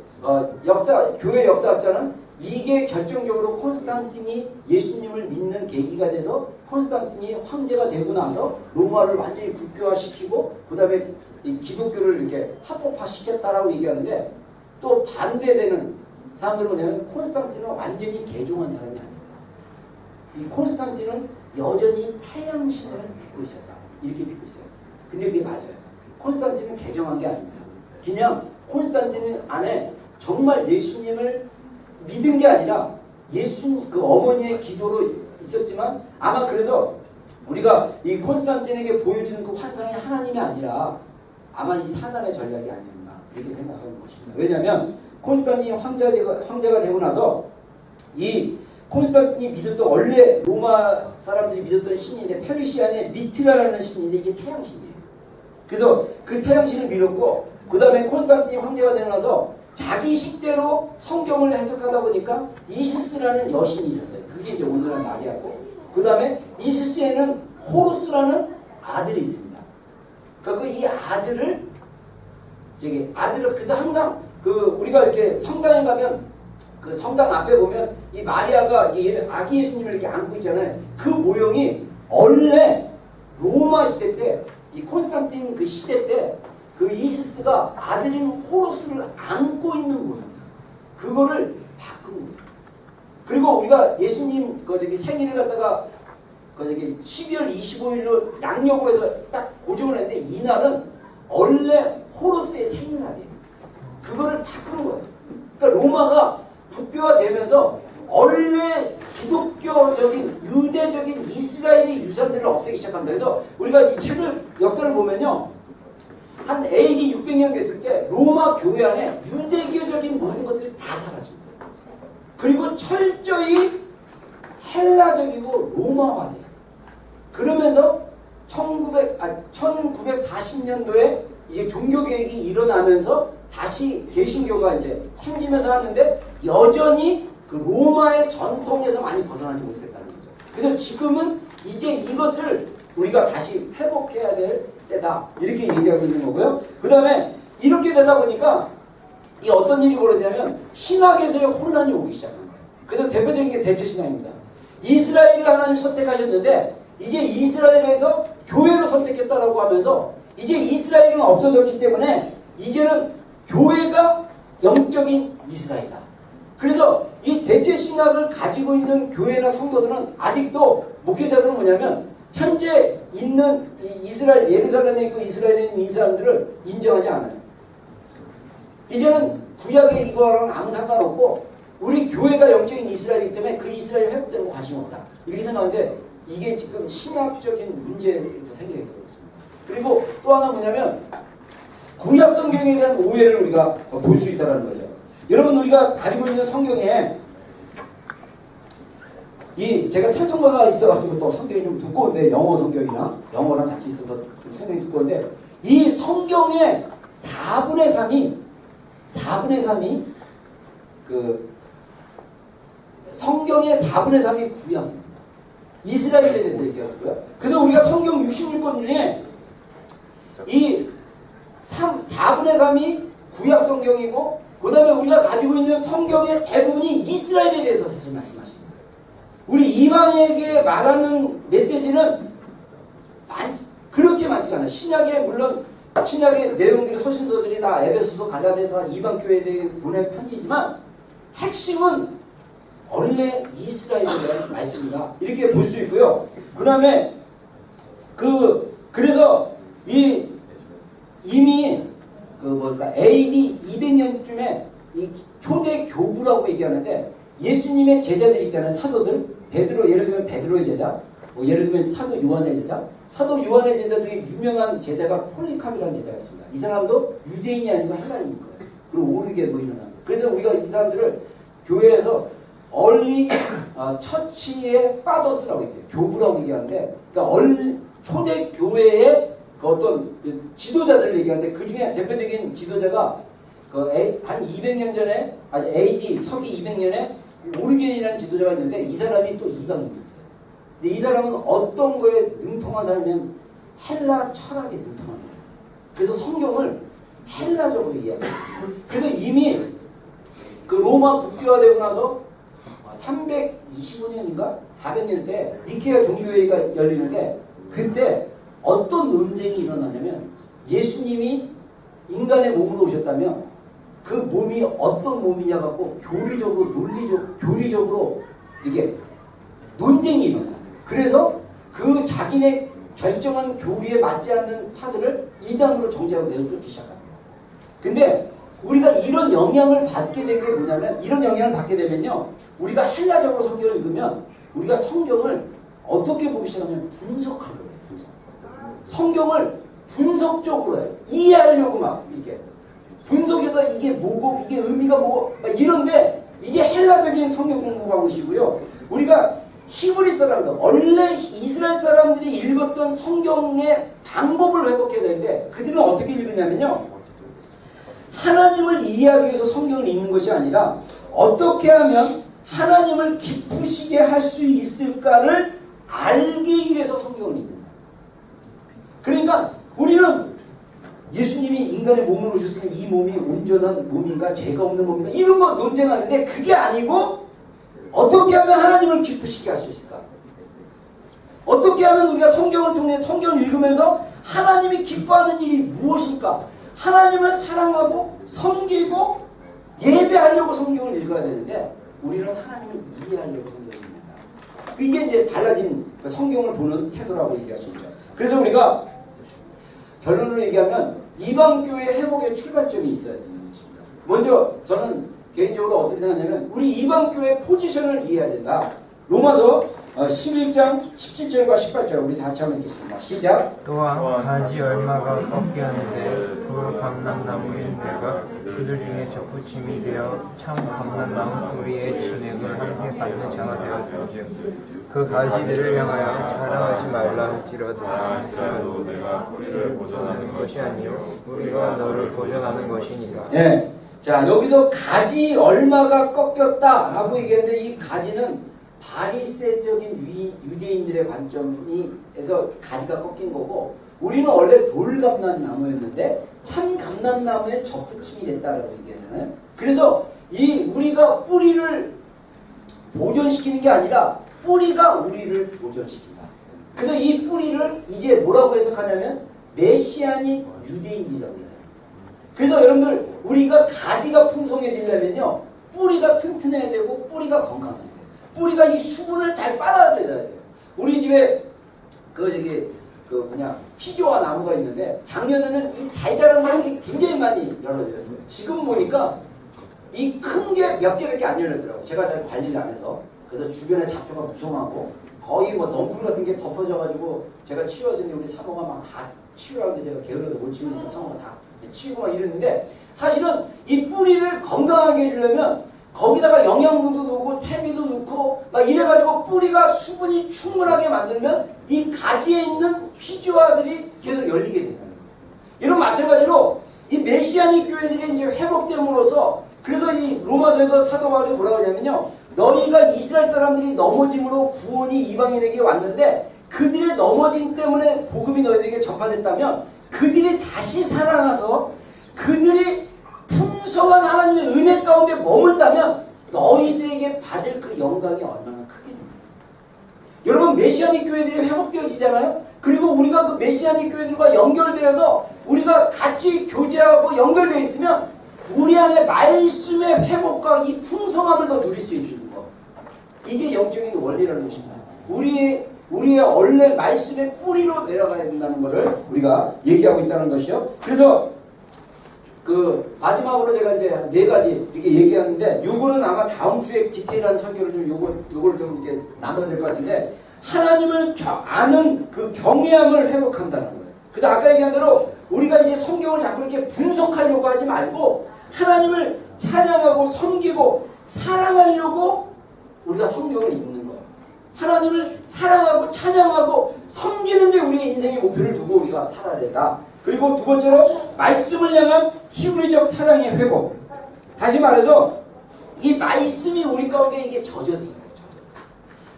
교회 역사학자는 이게 결정적으로 콘스탄틴이 예수님을 믿는 계기가 돼서 콘스탄틴이 황제가 되고 나서 로마를 완전히 국교화시키고 그 다음에 이 기독교를 이렇게 합법화시켰다라고 얘기하는데 또 반대되는 사람들은 뭐냐면 콘스탄틴은 완전히 개종한 사람이 아닙니다. 이 콘스탄틴은 여전히 태양신을 믿고 있었다. 이렇게 믿고 있어요. 근데 그게 맞아요. 콘스탄틴은 개종한 게 아닙니다. 그냥 콘스탄틴 안에 정말 예수님을 믿은 게 아니라 예수님 그 어머니의 기도로 있었지만 아마 그래서 우리가 이 콘스탄틴에게 보여주는 그 환상이 하나님이 아니라 아마 이 사단의 전략이 아니었나 이렇게 생각하는 것입니다. 왜냐하면 콘스탄틴이 황제가 되고 나서 이 콘스탄틴이 믿었던 원래 로마 사람들이 믿었던 신인데 페르시안의 미트라라는 신인데 이게 태양신이에요. 그래서 그 태양신을 믿었고 그 다음에 콘스탄틴이 황제가 되고 나서 자기 식대로 성경을 해석하다 보니까 이시스라는 여신이 있었어요. 그게 이제 오늘날 마리아고 그 다음에 이시스에는 호루스라는 아들이 있습니다. 그러니까 이 아들을 그래서 항상 우리가 이렇게 성당에 가면 그 성당 앞에 보면 이 마리아가 이 아기 예수님을 이렇게 안고 있잖아요. 그 모형이 원래 로마 시대 때 이 콘스탄틴 그 시대 때 그 이시스가 아들인 호루스를 안고 있는 모양이에요. 그거를 바꾼 거예요. 그리고 우리가 예수님 생일을 갖다가 12월 25일로 양력으로 해서 딱 고정을 했는데 이날은 원래 호루스의 생일날이에요. 그거를 바꾸는 거예요. 그러니까 로마가 국교화되면서 원래 기독교적인 유대적인 이스라엘의 유산들을 없애기 시작합니다. 그래서 우리가 이 책을 역사를 보면요. 한 AD 600년 됐을 때 로마 교회 안에 유대교적인 모든 것들이 다 사라집니다. 그리고 철저히 헬라적이고 로마화돼요. 그러면서 1940년도에 이제 종교개혁이 일어나면서 다시 개신교가 이제 생기면서 하는데 여전히 그 로마의 전통에서 많이 벗어나지 못했다는 거죠. 그래서 지금은 이제 이것을 우리가 다시 회복해야 될 때다. 이렇게 얘기하고 있는 거고요. 그 다음에 이렇게 되다 보니까 이 어떤 일이 벌어지냐면 신학에서의 혼란이 오기 시작한 거예요. 그래서 대표적인 게 대체신학입니다. 이스라엘을 하나님 선택하셨는데 이제 이스라엘에서 교회를 선택했다라고 하면서 이제 이스라엘은 없어졌기 때문에 이제는 교회가 영적인 이스라엘이다. 그래서 이 대체신학을 가지고 있는 교회나 성도들은 아직도 목회자들은 뭐냐면 현재 있는 이스라엘 예루살렘에 있고 이스라엘에 있는 이 사람들을 인정하지 않아요. 이제는 구약의 이거랑 아무 상관없고 우리 교회가 영적인 이스라엘이기 때문에 그 이스라엘 회복되는 거 관심 없다. 이렇게 생각하는데 이게 지금 신학적인 문제에서 생겨서 그렇습니다. 그리고 또 하나 뭐냐면 구약 성경에 대한 오해를 우리가 볼 수 있다는 거죠. 여러분 우리가 가지고 있는 성경에 제가 찬송가가 있어가지고 또 성경이 좀 두꺼운데 영어 성경이나 영어랑 같이 있어서 좀 성경이 두꺼운데 이 성경의 4분의 3이 그 성경의 4분의 3이 구약입니다. 이스라엘에 대해서 얘기했고요. 그래서 우리가 성경 66권 중에 이 4분의 3이 구약 성경이고 그 다음에 우리가 가지고 있는 성경의 대부분이 이스라엘에 대해서 사실 말씀하십니다. 우리 이방에게 말하는 메시지는 그렇게 많지가 않아요. 물론 신약의 내용들이 서신서들이 다 에베소서 갈라디아서 이방 교회에 대해 보낸 편지지만 핵심은 원래 이스라엘에 대한 말씀이다. 이렇게 볼 수 있고요. 그 다음에 그래서 이미 AD 200년쯤에 이 초대 교부라고 얘기하는데 예수님의 제자들 있잖아요. 사도들. 베드로, 예를 들면 베드로의 제자, 예를 들면 사도 요한의 제자. 사도 요한의 제자 중에 유명한 제자가 폴리캅이라는 제자였습니다. 이 사람도 유대인이 아니고 헬라인인 거예요. 그리고 오르게 뭐 이런 사람. 그래서 우리가 이 사람들을 교회에서 얼리 처치의 파더스라고 얘기해요. 교부라고 얘기하는데, 그러니까 초대 교회의 어떤 지도자들을 얘기하는데 그 중에 대표적인 지도자가 한 200년 전에 AD 서기 200년에 오르겐이라는 지도자가 있는데 이 사람이 또 이방인이었어요. 근데 이 사람은 어떤 거에 능통한 사람이면 헬라 철학에 능통한 사람. 그래서 성경을 헬라적으로 이해합니다. 그래서 이미 그 로마 국교화되고 나서 325년인가 400년 때 니케아 종교회의가 열리는데 그때 어떤 논쟁이 일어나냐면 예수님이 인간의 몸으로 오셨다면 그 몸이 어떤 몸이냐 갖고 교리적으로 이게 논쟁이 일어나요. 그래서 그 자기네 결정한 교리에 맞지 않는 파들을 이단으로 정죄하고 내쫓기 시작합니다. 근데 우리가 이런 영향을 받게 된 게 뭐냐면 이런 영향을 받게 되면요. 우리가 헬라적으로 성경을 읽으면 우리가 성경을 어떻게 보기 시작하면 분석하려고 해요. 성경을 분석적으로 해요. 이해하려고 막 이게 분석해서 이게 뭐고 이게 의미가 뭐고 막 이런데 이게 헬라적인 성경 공부 방식이고요. 우리가 히브리 사람들 원래 이스라엘 사람들이 읽었던 성경의 방법을 회복해야 되는데 그들은 어떻게 읽느냐면요. 하나님을 이해하기 위해서 성경을 읽는 것이 아니라 어떻게 하면 하나님을 기쁘시게 할 수 있을까를 알기 위해서 성경을 읽는 거예요. 그러니까 우리는 예수님이 인간의 몸을 오셨으면 이 몸이 온전한 몸인가 죄가 없는 몸인가 이런 거 논쟁하는데 그게 아니고 어떻게 하면 하나님을 기쁘시게 할 수 있을까? 어떻게 하면 우리가 성경을 통해 성경을 읽으면서 하나님이 기뻐하는 일이 무엇일까? 하나님을 사랑하고 섬기고 예배하려고 성경을 읽어야 되는데 우리는 하나님을 이해하려고 성경을 읽는다. 이게 이제 달라진 성경을 보는 태도라고 얘기할 수 있죠. 그래서 우리가 결론으로 얘기하면 이방교회 회복의 출발점이 있어야 되는 것입니다. 먼저 저는 개인적으로 어떻게 생각하냐면 우리 이방교회 포지션을 이해해야 된다. 로마서 11장 17절과 18절 우리 다 같이 한번 읽겠습니다. 시작. 또한 가지 얼마가 꺾였는데 돌 감람나무인 내가 그들 중에 접붙임이 되어 참 감람나무 소리의 진액을 함께 받는 자가 되었으며 그 가지들을 향하여 자랑하지 말라 할지라도 내가 뿌리를 보존하는 것이 아니요 우리가 너를 보존하는 것이니라. 예. 자 여기서 가지 얼마가 꺾였다라고 얘기했는데 이 가지는 바리새적인 유대인들의 관점에서 가지가 꺾인 거고 우리는 원래 돌감람나무였는데 참 감람나무에 접붙임이 됐다라고 얘기하잖아요. 그래서 이 우리가 뿌리를 보존시키는 게 아니라 뿌리가 우리를 보존시킨다. 그래서 이 뿌리를 이제 뭐라고 해석하냐면 메시아닉 유대인이라고 해요. 그래서 여러분들 우리가 가지가 풍성해지려면요 뿌리가 튼튼해야 되고 뿌리가 건강해야 돼요. 뿌리가 이 수분을 잘 빨아들여야 돼요. 우리 집에 피조와 나무가 있는데 작년에는 이 잘 자란 말이 굉장히 많이 열어졌어요. 지금 보니까 이 큰 게 몇 개밖에 안 열렸더라고요. 제가 잘 관리를 안 해서. 그래서 주변에 잡초가 무성하고 거의 뭐 덤불 같은 게 덮어져가지고 제가 치워줬는데 우리 사모가 막 다 치우라는데 제가 게을러서 못 치우니까 사모가 다 치우고 막 이러는데 사실은 이 뿌리를 건강하게 해주려면 거기다가 영양분도 넣고 태비도 넣고 막 이래가지고 뿌리가 수분이 충분하게 만들면 이 가지에 있는 피조아들이 계속 열리게 된다는 거예요. 이런 마찬가지로 이 메시아닉 교회들이 이제 회복됨으로써 그래서 이 로마서에서 사도 바울이 뭐라고 하냐면요. 너희가 이스라엘 사람들이 넘어짐으로 구원이 이방인에게 왔는데 그들의 넘어짐 때문에 복음이 너희들에게 전파됐다면 그들이 다시 살아나서 그들이 풍성한 하나님의 은혜 가운데 머물다면 너희들에게 받을 그 영광이 얼마나 크겠느냐. 여러분 메시아닉 교회들이 회복되어지잖아요. 그리고 우리가 그 메시아닉 교회들과 연결되어서 우리가 같이 교제하고 연결되어 있으면 우리 안에 말씀의 회복과 이 풍성함을 더 누릴 수 있는 거. 이게 영적인 원리라는 것입니다. 우리의 원래 말씀의 뿌리로 내려가야 된다는 것을 우리가 얘기하고 있다는 것이요. 그래서 그 마지막으로 제가 이제 4가지 이렇게 얘기하는데 요거는 아마 다음 주에 디테일한 설교를 좀 요걸 좀 이렇게 나눠야 될 것 같은데 하나님을 아는 그 경외함을 회복한다는 거예요. 그래서 아까 얘기한 대로 우리가 이제 성경을 자꾸 이렇게 분석하려고 하지 말고 하나님을 찬양하고 섬기고 사랑하려고 우리가 성경을 읽는 거예요. 하나님을 사랑하고 찬양하고 섬기는 데 우리의 인생의 목표를 두고 우리가 살아야 된다. 그리고 두 번째로 말씀을 향한 히브리적 사랑의 회복. 다시 말해서 이 말씀이 우리 가운데 이게 젖어들어요.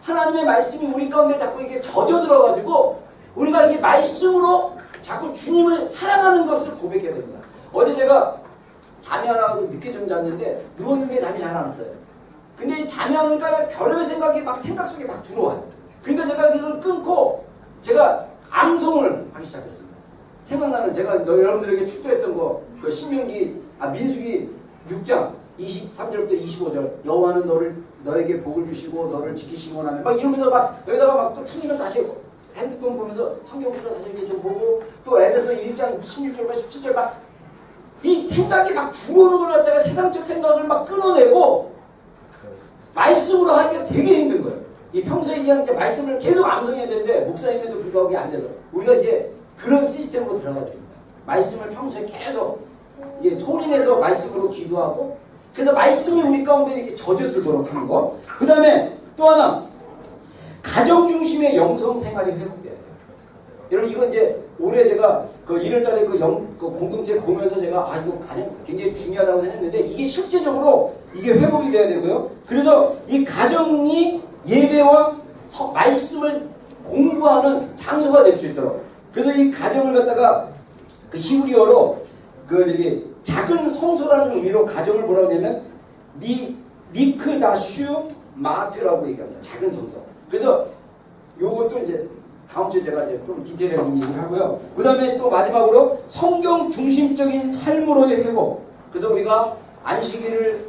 하나님의 말씀이 우리 가운데 자꾸 이게 젖어들어가지고 우리가 이 말씀으로 자꾸 주님을 사랑하는 것을 고백해야 됩니다. 어제 제가 잠이 안 와서 늦게 좀 잤는데 누웠는데 잠이 잘 안 왔어요. 근데 잠이 안 오니까 별의별 생각이 막 생각 속에 막 들어와요. 그러니까 제가 이걸 끊고 제가 암송을 하기 시작했습니다. 생각나는 제가 여러분들에게 축도했던 거, 그 민수기 6장 23절부터 25절 여호와는 너에게 복을 주시고 너를 지키시고 나면 막 이러면서 막 여기다가 막 또 틀리면 다시 핸드폰 보면서 성경부터 다시 이렇게 좀 보고 또 에베소 1장 16절과 17절 막 이 생각이 막 들어오는 걸 갖다가 세상적 생각을 막 끊어내고 말씀으로 하기가 되게 힘든 거예요. 이 평소에 그냥 이제 말씀을 계속 암송해야 되는데 목사님에도 불구하고 안 돼서 우리가 이제 그런 시스템으로 들어가야 됩니다. 말씀을 평소에 계속 이게 소리 내서 말씀으로 기도하고 그래서 말씀이 우리 가운데 이렇게 젖어들도록 하는 거. 그 다음에 또 하나 가정 중심의 영성 생활이 회복돼야 돼요. 여러분 이건 이제 올해 제가 그 1월달에 그 공동체 보면서 제가 이거 가장 굉장히 중요하다고 했는데 이게 실제적으로 이게 회복이 돼야 되고요. 그래서 이 가정이 예배와 말씀을 공부하는 장소가 될 수 있도록. 그래서 이 가정을 갖다가 그 히브리어로 그 저기 작은 성소라는 의미로 가정을 뭐라고 하냐면 미크다슈 마트라고 얘기합니다. 작은 성소. 그래서 요것도 이제 다음 주에 제가 이제 좀 디테일하게 얘기를 하고요. 그 다음에 또 마지막으로 성경 중심적인 삶으로의 회복. 그래서 우리가 안식일을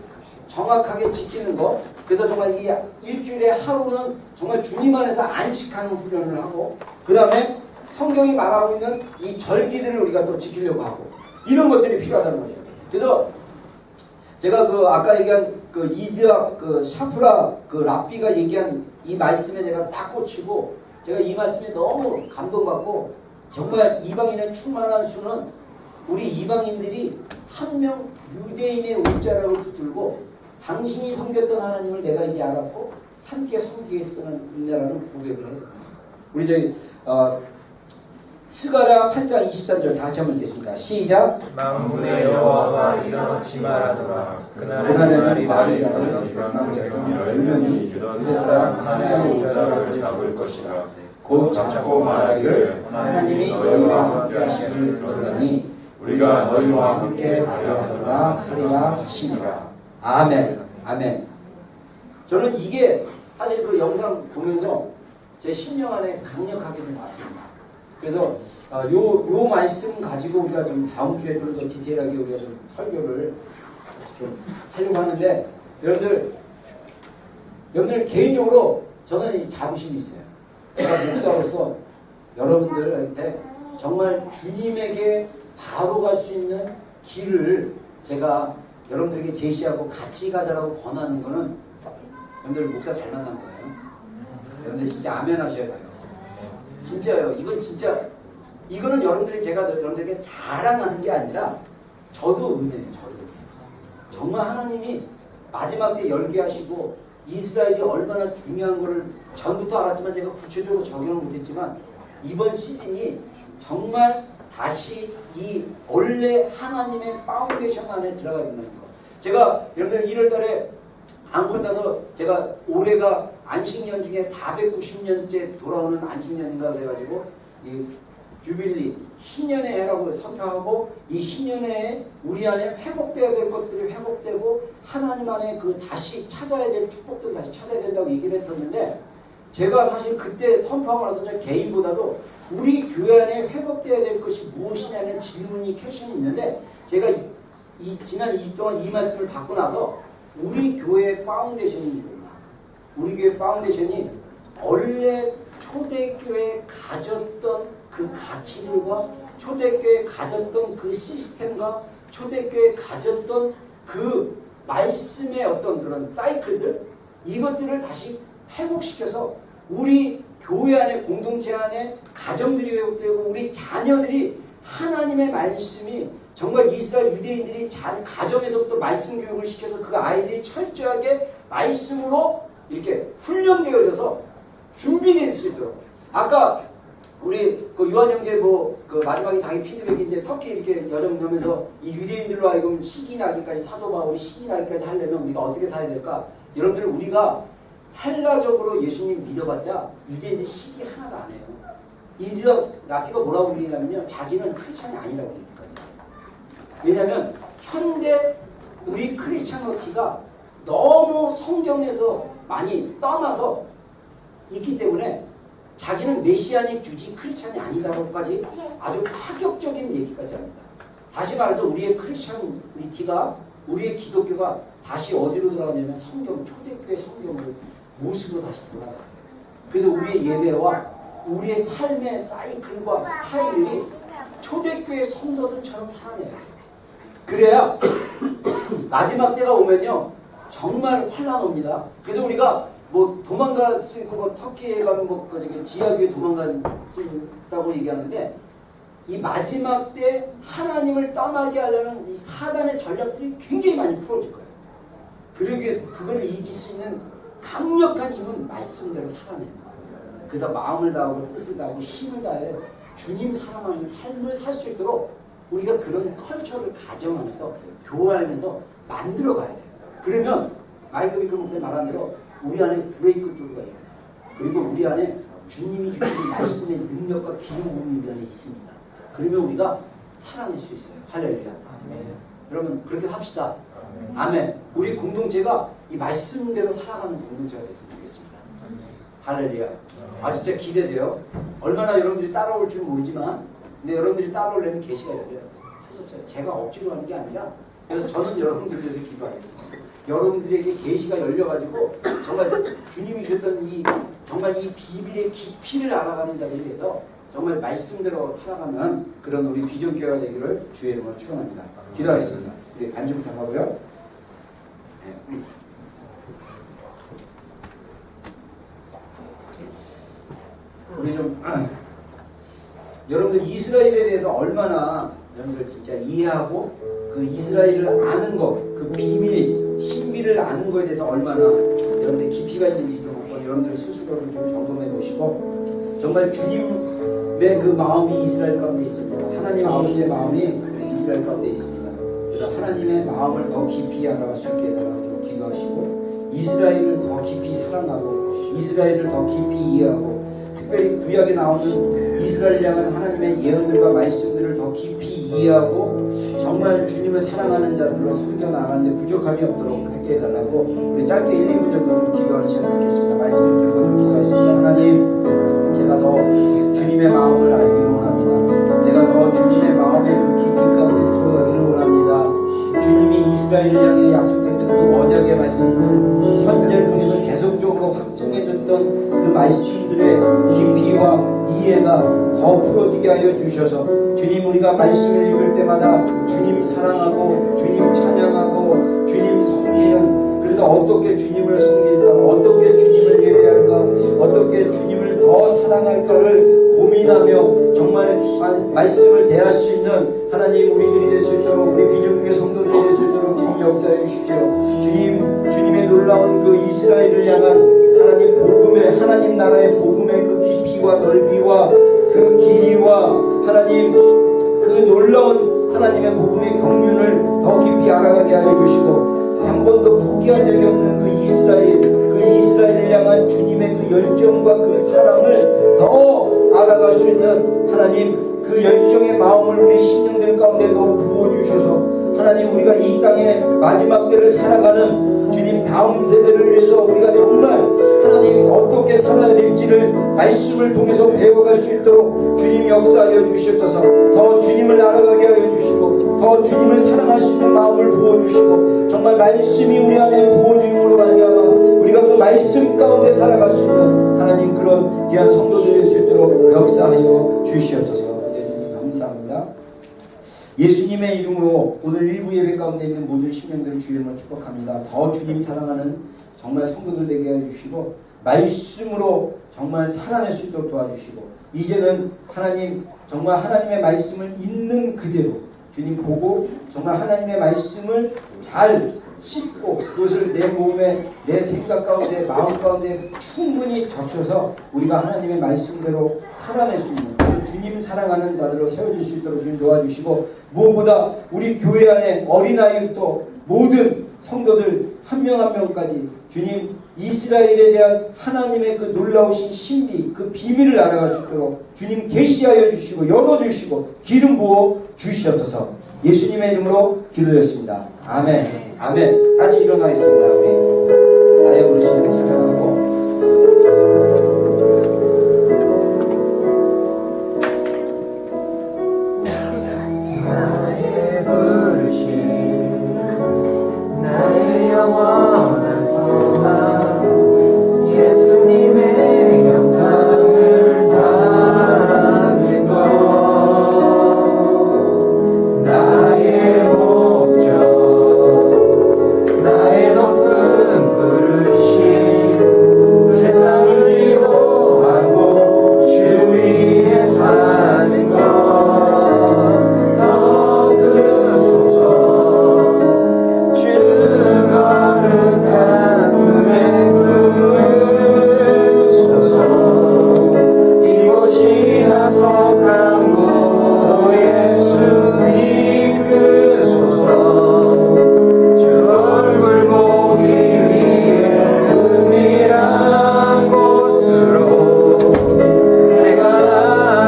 정확하게 지키는 것. 그래서 정말 이 일주일에 하루는 정말 주님 안에서 안식하는 훈련을 하고 그 다음에 성경이 말하고 있는 이 절기들을 우리가 또 지키려고 하고 이런 것들이 필요하다는 거죠. 그래서 제가 그 아까 얘기한 그 이즈악 그 샤프라 그 랍비가 얘기한 이 말씀에 제가 딱 꽂히고 제가 이 말씀에 너무 감동받고 정말 이방인의 충만한 수는 우리 이방인들이 한 명 유대인의 옷자락을 붙들고 당신이 섬겼던 하나님을 내가 이제 알았고 함께 섬기겠다는 고백을 해요. 우리 저희 스가랴 8장 23절 다 같이 한번 읽겠습니다. 시작. 만군의 여호와가 일어나지 말하노라. 그날에는 말을 잡는 이스라엘에서 10명이 유다 사람 하나님의 옷자락을 잡을 것이라. 곧 잡고 말하기를 하나님이 너희와 함께 하심을 들으니 우리가 너희와 함께 가려 하리라 하시니라. 아멘. 아멘. 저는 이게 사실 그 영상 보면서 제 심령 안에 강력하게 좀 왔습니다. 그래서 요 말씀 가지고 우리가 좀 다음 주에 좀 더 디테일하게 우리가 좀 설교를 좀 하려고 하는데 여러분들 개인적으로 저는 이 자부심이 있어요. 제가 목사로서 여러분들한테 정말 주님에게 바로 갈 수 있는 길을 제가 여러분들에게 제시하고 같이 가자라고 권하는 거는 여러분들 목사 잘 만난 거예요. 여러분들 진짜 아멘 하셔야 돼요. 진짜요. 이건 진짜 이거는 제가 여러분들에게 자랑하는 게 아니라 저도 은혜예요. 저도 정말 하나님이 마지막 때 열게 하시고 이스라엘이 얼마나 중요한 거를 전부터 알았지만 제가 구체적으로 적용을 못했지만 이번 시즌이 정말 다시 이 원래 하나님의 파운데이션 안에 들어가야 된다는 거. 제가 여러분들 1월달에 안건 따서 제가 올해가 안식년 중에 490년째 돌아오는 안식년인가 그래가지고 이 주빌리 신년의 해라고 선포하고 이 신년에 우리 안에 회복되어야 될 것들이 회복되고 하나님 안에 그 다시 찾아야 될 축복들을 다시 찾아야 된다고 얘기를 했었는데 제가 사실 그때 선포하고 나서 저 개인보다도 우리 교회 안에 회복되어야 될 것이 무엇이냐는 질문이 퀘션이 있는데 제가 지난 2주 동안 이 말씀을 받고 나서 우리 교회의 파운데이션이 우리 교회 파운데이션이 원래 초대교회에 가졌던 그 가치들과 초대교회에 가졌던 그 시스템과 초대교회에 가졌던 그 말씀의 어떤 그런 사이클들 이것들을 다시 회복시켜서 우리 교회 안에 공동체 안에 가정들이 회복되고 우리 자녀들이 하나님의 말씀이 정말 이스라엘 유대인들이 가정에서부터 말씀 교육을 시켜서 그 아이들이 철저하게 말씀으로 이렇게 훈련되어져서 준비될 수 있도록. 아까 우리 그 유한 형제 그 마지막에 자기 피드백이 이제 터키 이렇게 여정하면서 이 유대인들로 하여금 시기 나기까지 사도 바울이 시기 나기까지 하려면 우리가 어떻게 살아야 될까? 여러분들 우리가 헬라적으로 예수님 믿어봤자 유대인들이 시기 하나도 안 해요. 이즈락 라피가 뭐라고 얘기하냐면요. 자기는 크리스찬이 아니라고 얘기하거든요. 왜냐하면 현대 우리 크리스찬어티가 너무 성경에서 많이 떠나서 있기 때문에 자기는 메시아닉 주지 크리스찬이 아니다라고까지 아주 파격적인 얘기까지 합니다. 다시 말해서 우리의 크리스찬리티가 우리의 기독교가 다시 어디로 돌아가냐면 성경, 초대교회 성경을 모습으로 다시 돌아가요. 그래서 우리의 예배와 우리의 삶의 사이클과 스타일이 초대교회 성도들처럼 살아내요. 그래야 마지막 때가 오면요 정말 환란 옵니다. 그래서 우리가 뭐 도망갈 수 있고 뭐 터키에 가면 뭐 저기 지하교에 도망갈 수 있다고 얘기하는데 이 마지막 때 하나님을 떠나게 하려는 이 사단의 전략들이 굉장히 많이 풀어질 거예요. 그러기 위해서 그걸 이길 수 있는 강력한 힘은 말씀대로 살아내는 거예요. 그래서 마음을 다하고 뜻을 다하고 힘을 다해 주님 사랑하는 삶을 살 수 있도록 우리가 그런 컬처를 가정하면서 교화하면서 만들어 가야 돼요. 그러면 마이클 비클 목사님 말한 대로 우리 안에 브레이크 뚜루가 있고 그리고 우리 안에 주님이 주신 말씀의 능력과 기름 부음이 우리 안에 있습니다. 그러면 우리가 살아낼 수 있어요. 할렐루야. 여러분 그렇게 합시다. 아멘. 우리 공동체가 이 말씀대로 살아가는 공동체가 됐으면 좋겠습니다. 할렐루야. 아 진짜 기대돼요. 얼마나 여러분들이 따라올 줄 모르지만 근데 여러분들이 따라오려면 계시가 열려요. 할 수 없어요. 제가 억지로 하는 게 아니라 그래서 저는 여러분들 위해서 기도하겠습니다. 여러분들에게 계시가 열려가지고 정말 주님이 주셨던 이 정말 이 비밀의 깊이를 알아가는 자들에 대해서 정말 말씀대로 살아가는 그런 우리 비전교회가 되기를 주의 이름으로 축원합니다. 기도하겠습니다. 우리 반주부터 하고요. 네. 우리 좀 여러분들 이스라엘에 대해서 얼마나 여러분들 진짜 이해하고 그 이스라엘을 아는 것, 그 비밀, 신비를 아는 것에 대해서 얼마나 여러분들 깊이가 있는지 좀 한번 여러분들 스스로를 좀 점검해 보시고 정말 주님의 그 마음이 이스라엘 가운데 있습니다. 하나님 아버지의 마음이 우리 이스라엘 가운데 있습니다. 그래서 하나님의 마음을 더 깊이 알아갈 수 있게 해달라고 좀 기도하시고 이스라엘을 더 깊이 사랑하고 이스라엘을 더 깊이 이해하고 특별히 구약에 나오는 이스라엘 향한 하나님의 예언들과 말씀들을 더 깊이 이해하고 정말 주님을 사랑하는 자들로 섬겨나가는데 부족함이 없도록 하게 해달라고 우리 짧게 1, 2분 정도 좀 기도하는 시간 갖겠습니다. 말씀을 들고 좀 기도하겠습니다. 하나님 제가 더 주님의 마음을 알기를 원합니다. 제가 더 주님의 마음의 그 깊이 가운데 들어가기를 원합니다. 주님이 이스라엘을 향해 약속했던 그 언약의 말씀들 선제를 통해서 계속적으로 확증해줬던 그 말씀들의 깊이와 이해가 더 풀어지게 하여 주셔서 주님 우리가 말씀을 읽을 때마다 주님 사랑하고 주님 찬양하고 주님 섬기는 그래서 어떻게 주님을 섬길까 어떻게 주님을 예배할까 어떻게 주님을 더 사랑할까를 고민하며 정말 말씀을 대할 수 있는 하나님 우리들이 될 수 있도록 우리 비전교회 성도들이 될 수 있도록 주님 역사해 주십시오. 주님의 놀라운 그 이스라엘을 향한 하나님 복음의 하나님 나라의 복음의 그 깊이와 넓이와 그 길이와 하나님 그 놀라운 하나님의 복음의 경륜을 더 깊이 알아가게 하여 주시고 한 번도 포기한 적이 없는 그 이스라엘을 향한 주님의 그 열정과 그 사랑을 더 알아갈 수 있는 하나님 그 열정의 마음을 우리 심령들 가운데 더 부어주셔서 하나님 우리가 이 땅의 마지막 때를 살아가는 주님 다음 세대를 위해서 우리가 정말 하나님 어떻게 살아야 될지를 말씀을 통해서 배워갈 수 있도록 주님 역사하여 주시옵소서. 더 주님을 알아가게 하여 주시고 더 주님을 사랑할 수 있는 마음을 부어주시고 정말 말씀이 우리 안에 부어주임으로 말미암아 우리가 그 말씀 가운데 살아갈 수 있는 하나님 그런 귀한 성도들이 될 수 있도록 역사하여 주시옵소서. 예수님 감사합니다. 예수님의 이름으로 오늘 일부 예배 가운데 있는 모든 심령들을 주님을 축복합니다. 더 주님 사랑하는 정말 성도들 되게 해주시고 말씀으로 정말 살아낼 수 있도록 도와주시고 이제는 하나님 정말 하나님의 말씀을 있는 그대로 주님 보고 정말 하나님의 말씀을 잘 씹고 그것을 내 몸에 내 생각 가운데 마음 가운데 충분히 적셔서 우리가 하나님의 말씀대로 살아낼 수 있는 주님 사랑하는 자들로 세워질 수 있도록 주님 도와주시고 무엇보다 우리 교회 안에 어린아이부터 모든 성도들 한 명 한 명까지 주님 이스라엘에 대한 하나님의 그 놀라우신 신비 그 비밀을 알아갈 수 있도록 주님 계시하여 주시고 열어주시고 기름 부어 주시옵소서. 예수님의 이름으로 기도했습니다. 아멘. 아멘. 같이 일어나겠습니다. 우리 나의 부르심을 찬양하고 나의 부르심 나의 영원한 소망 예수님의 영상을 담은 것 나의 목적 나의 높은 부르심 야속한 구 예수 이끄소서. 주 얼굴 보기 위해 은밀한 곳으로 내가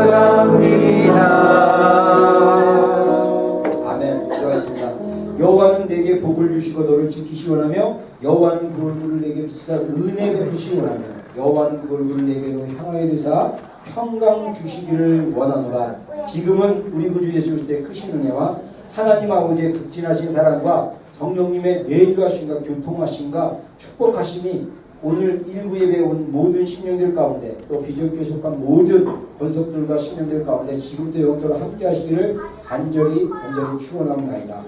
나갑니다. 아멘. 들어가겠습니다. 여호와는 내게 복을 주시고 너를 지키시 원하며 여호와는 그 얼굴을 내게 비추사 은혜 베푸시 원하며 여호와는 그 얼굴을 내게로 향하여 드사 평강 주시기를 원하노라. 지금은 우리 구주 예수 그리스도의 크신 은혜와 하나님 아버지의 극진하신 사랑과 성령님의 내주하심과 교통하심과 축복하심이 오늘 일부 예배에 온 모든 심령들 가운데 또 비전교회 속한 모든 권속들과 심령들 가운데 지금부터 영원토록 함께 하시기를 간절히 축원합니다.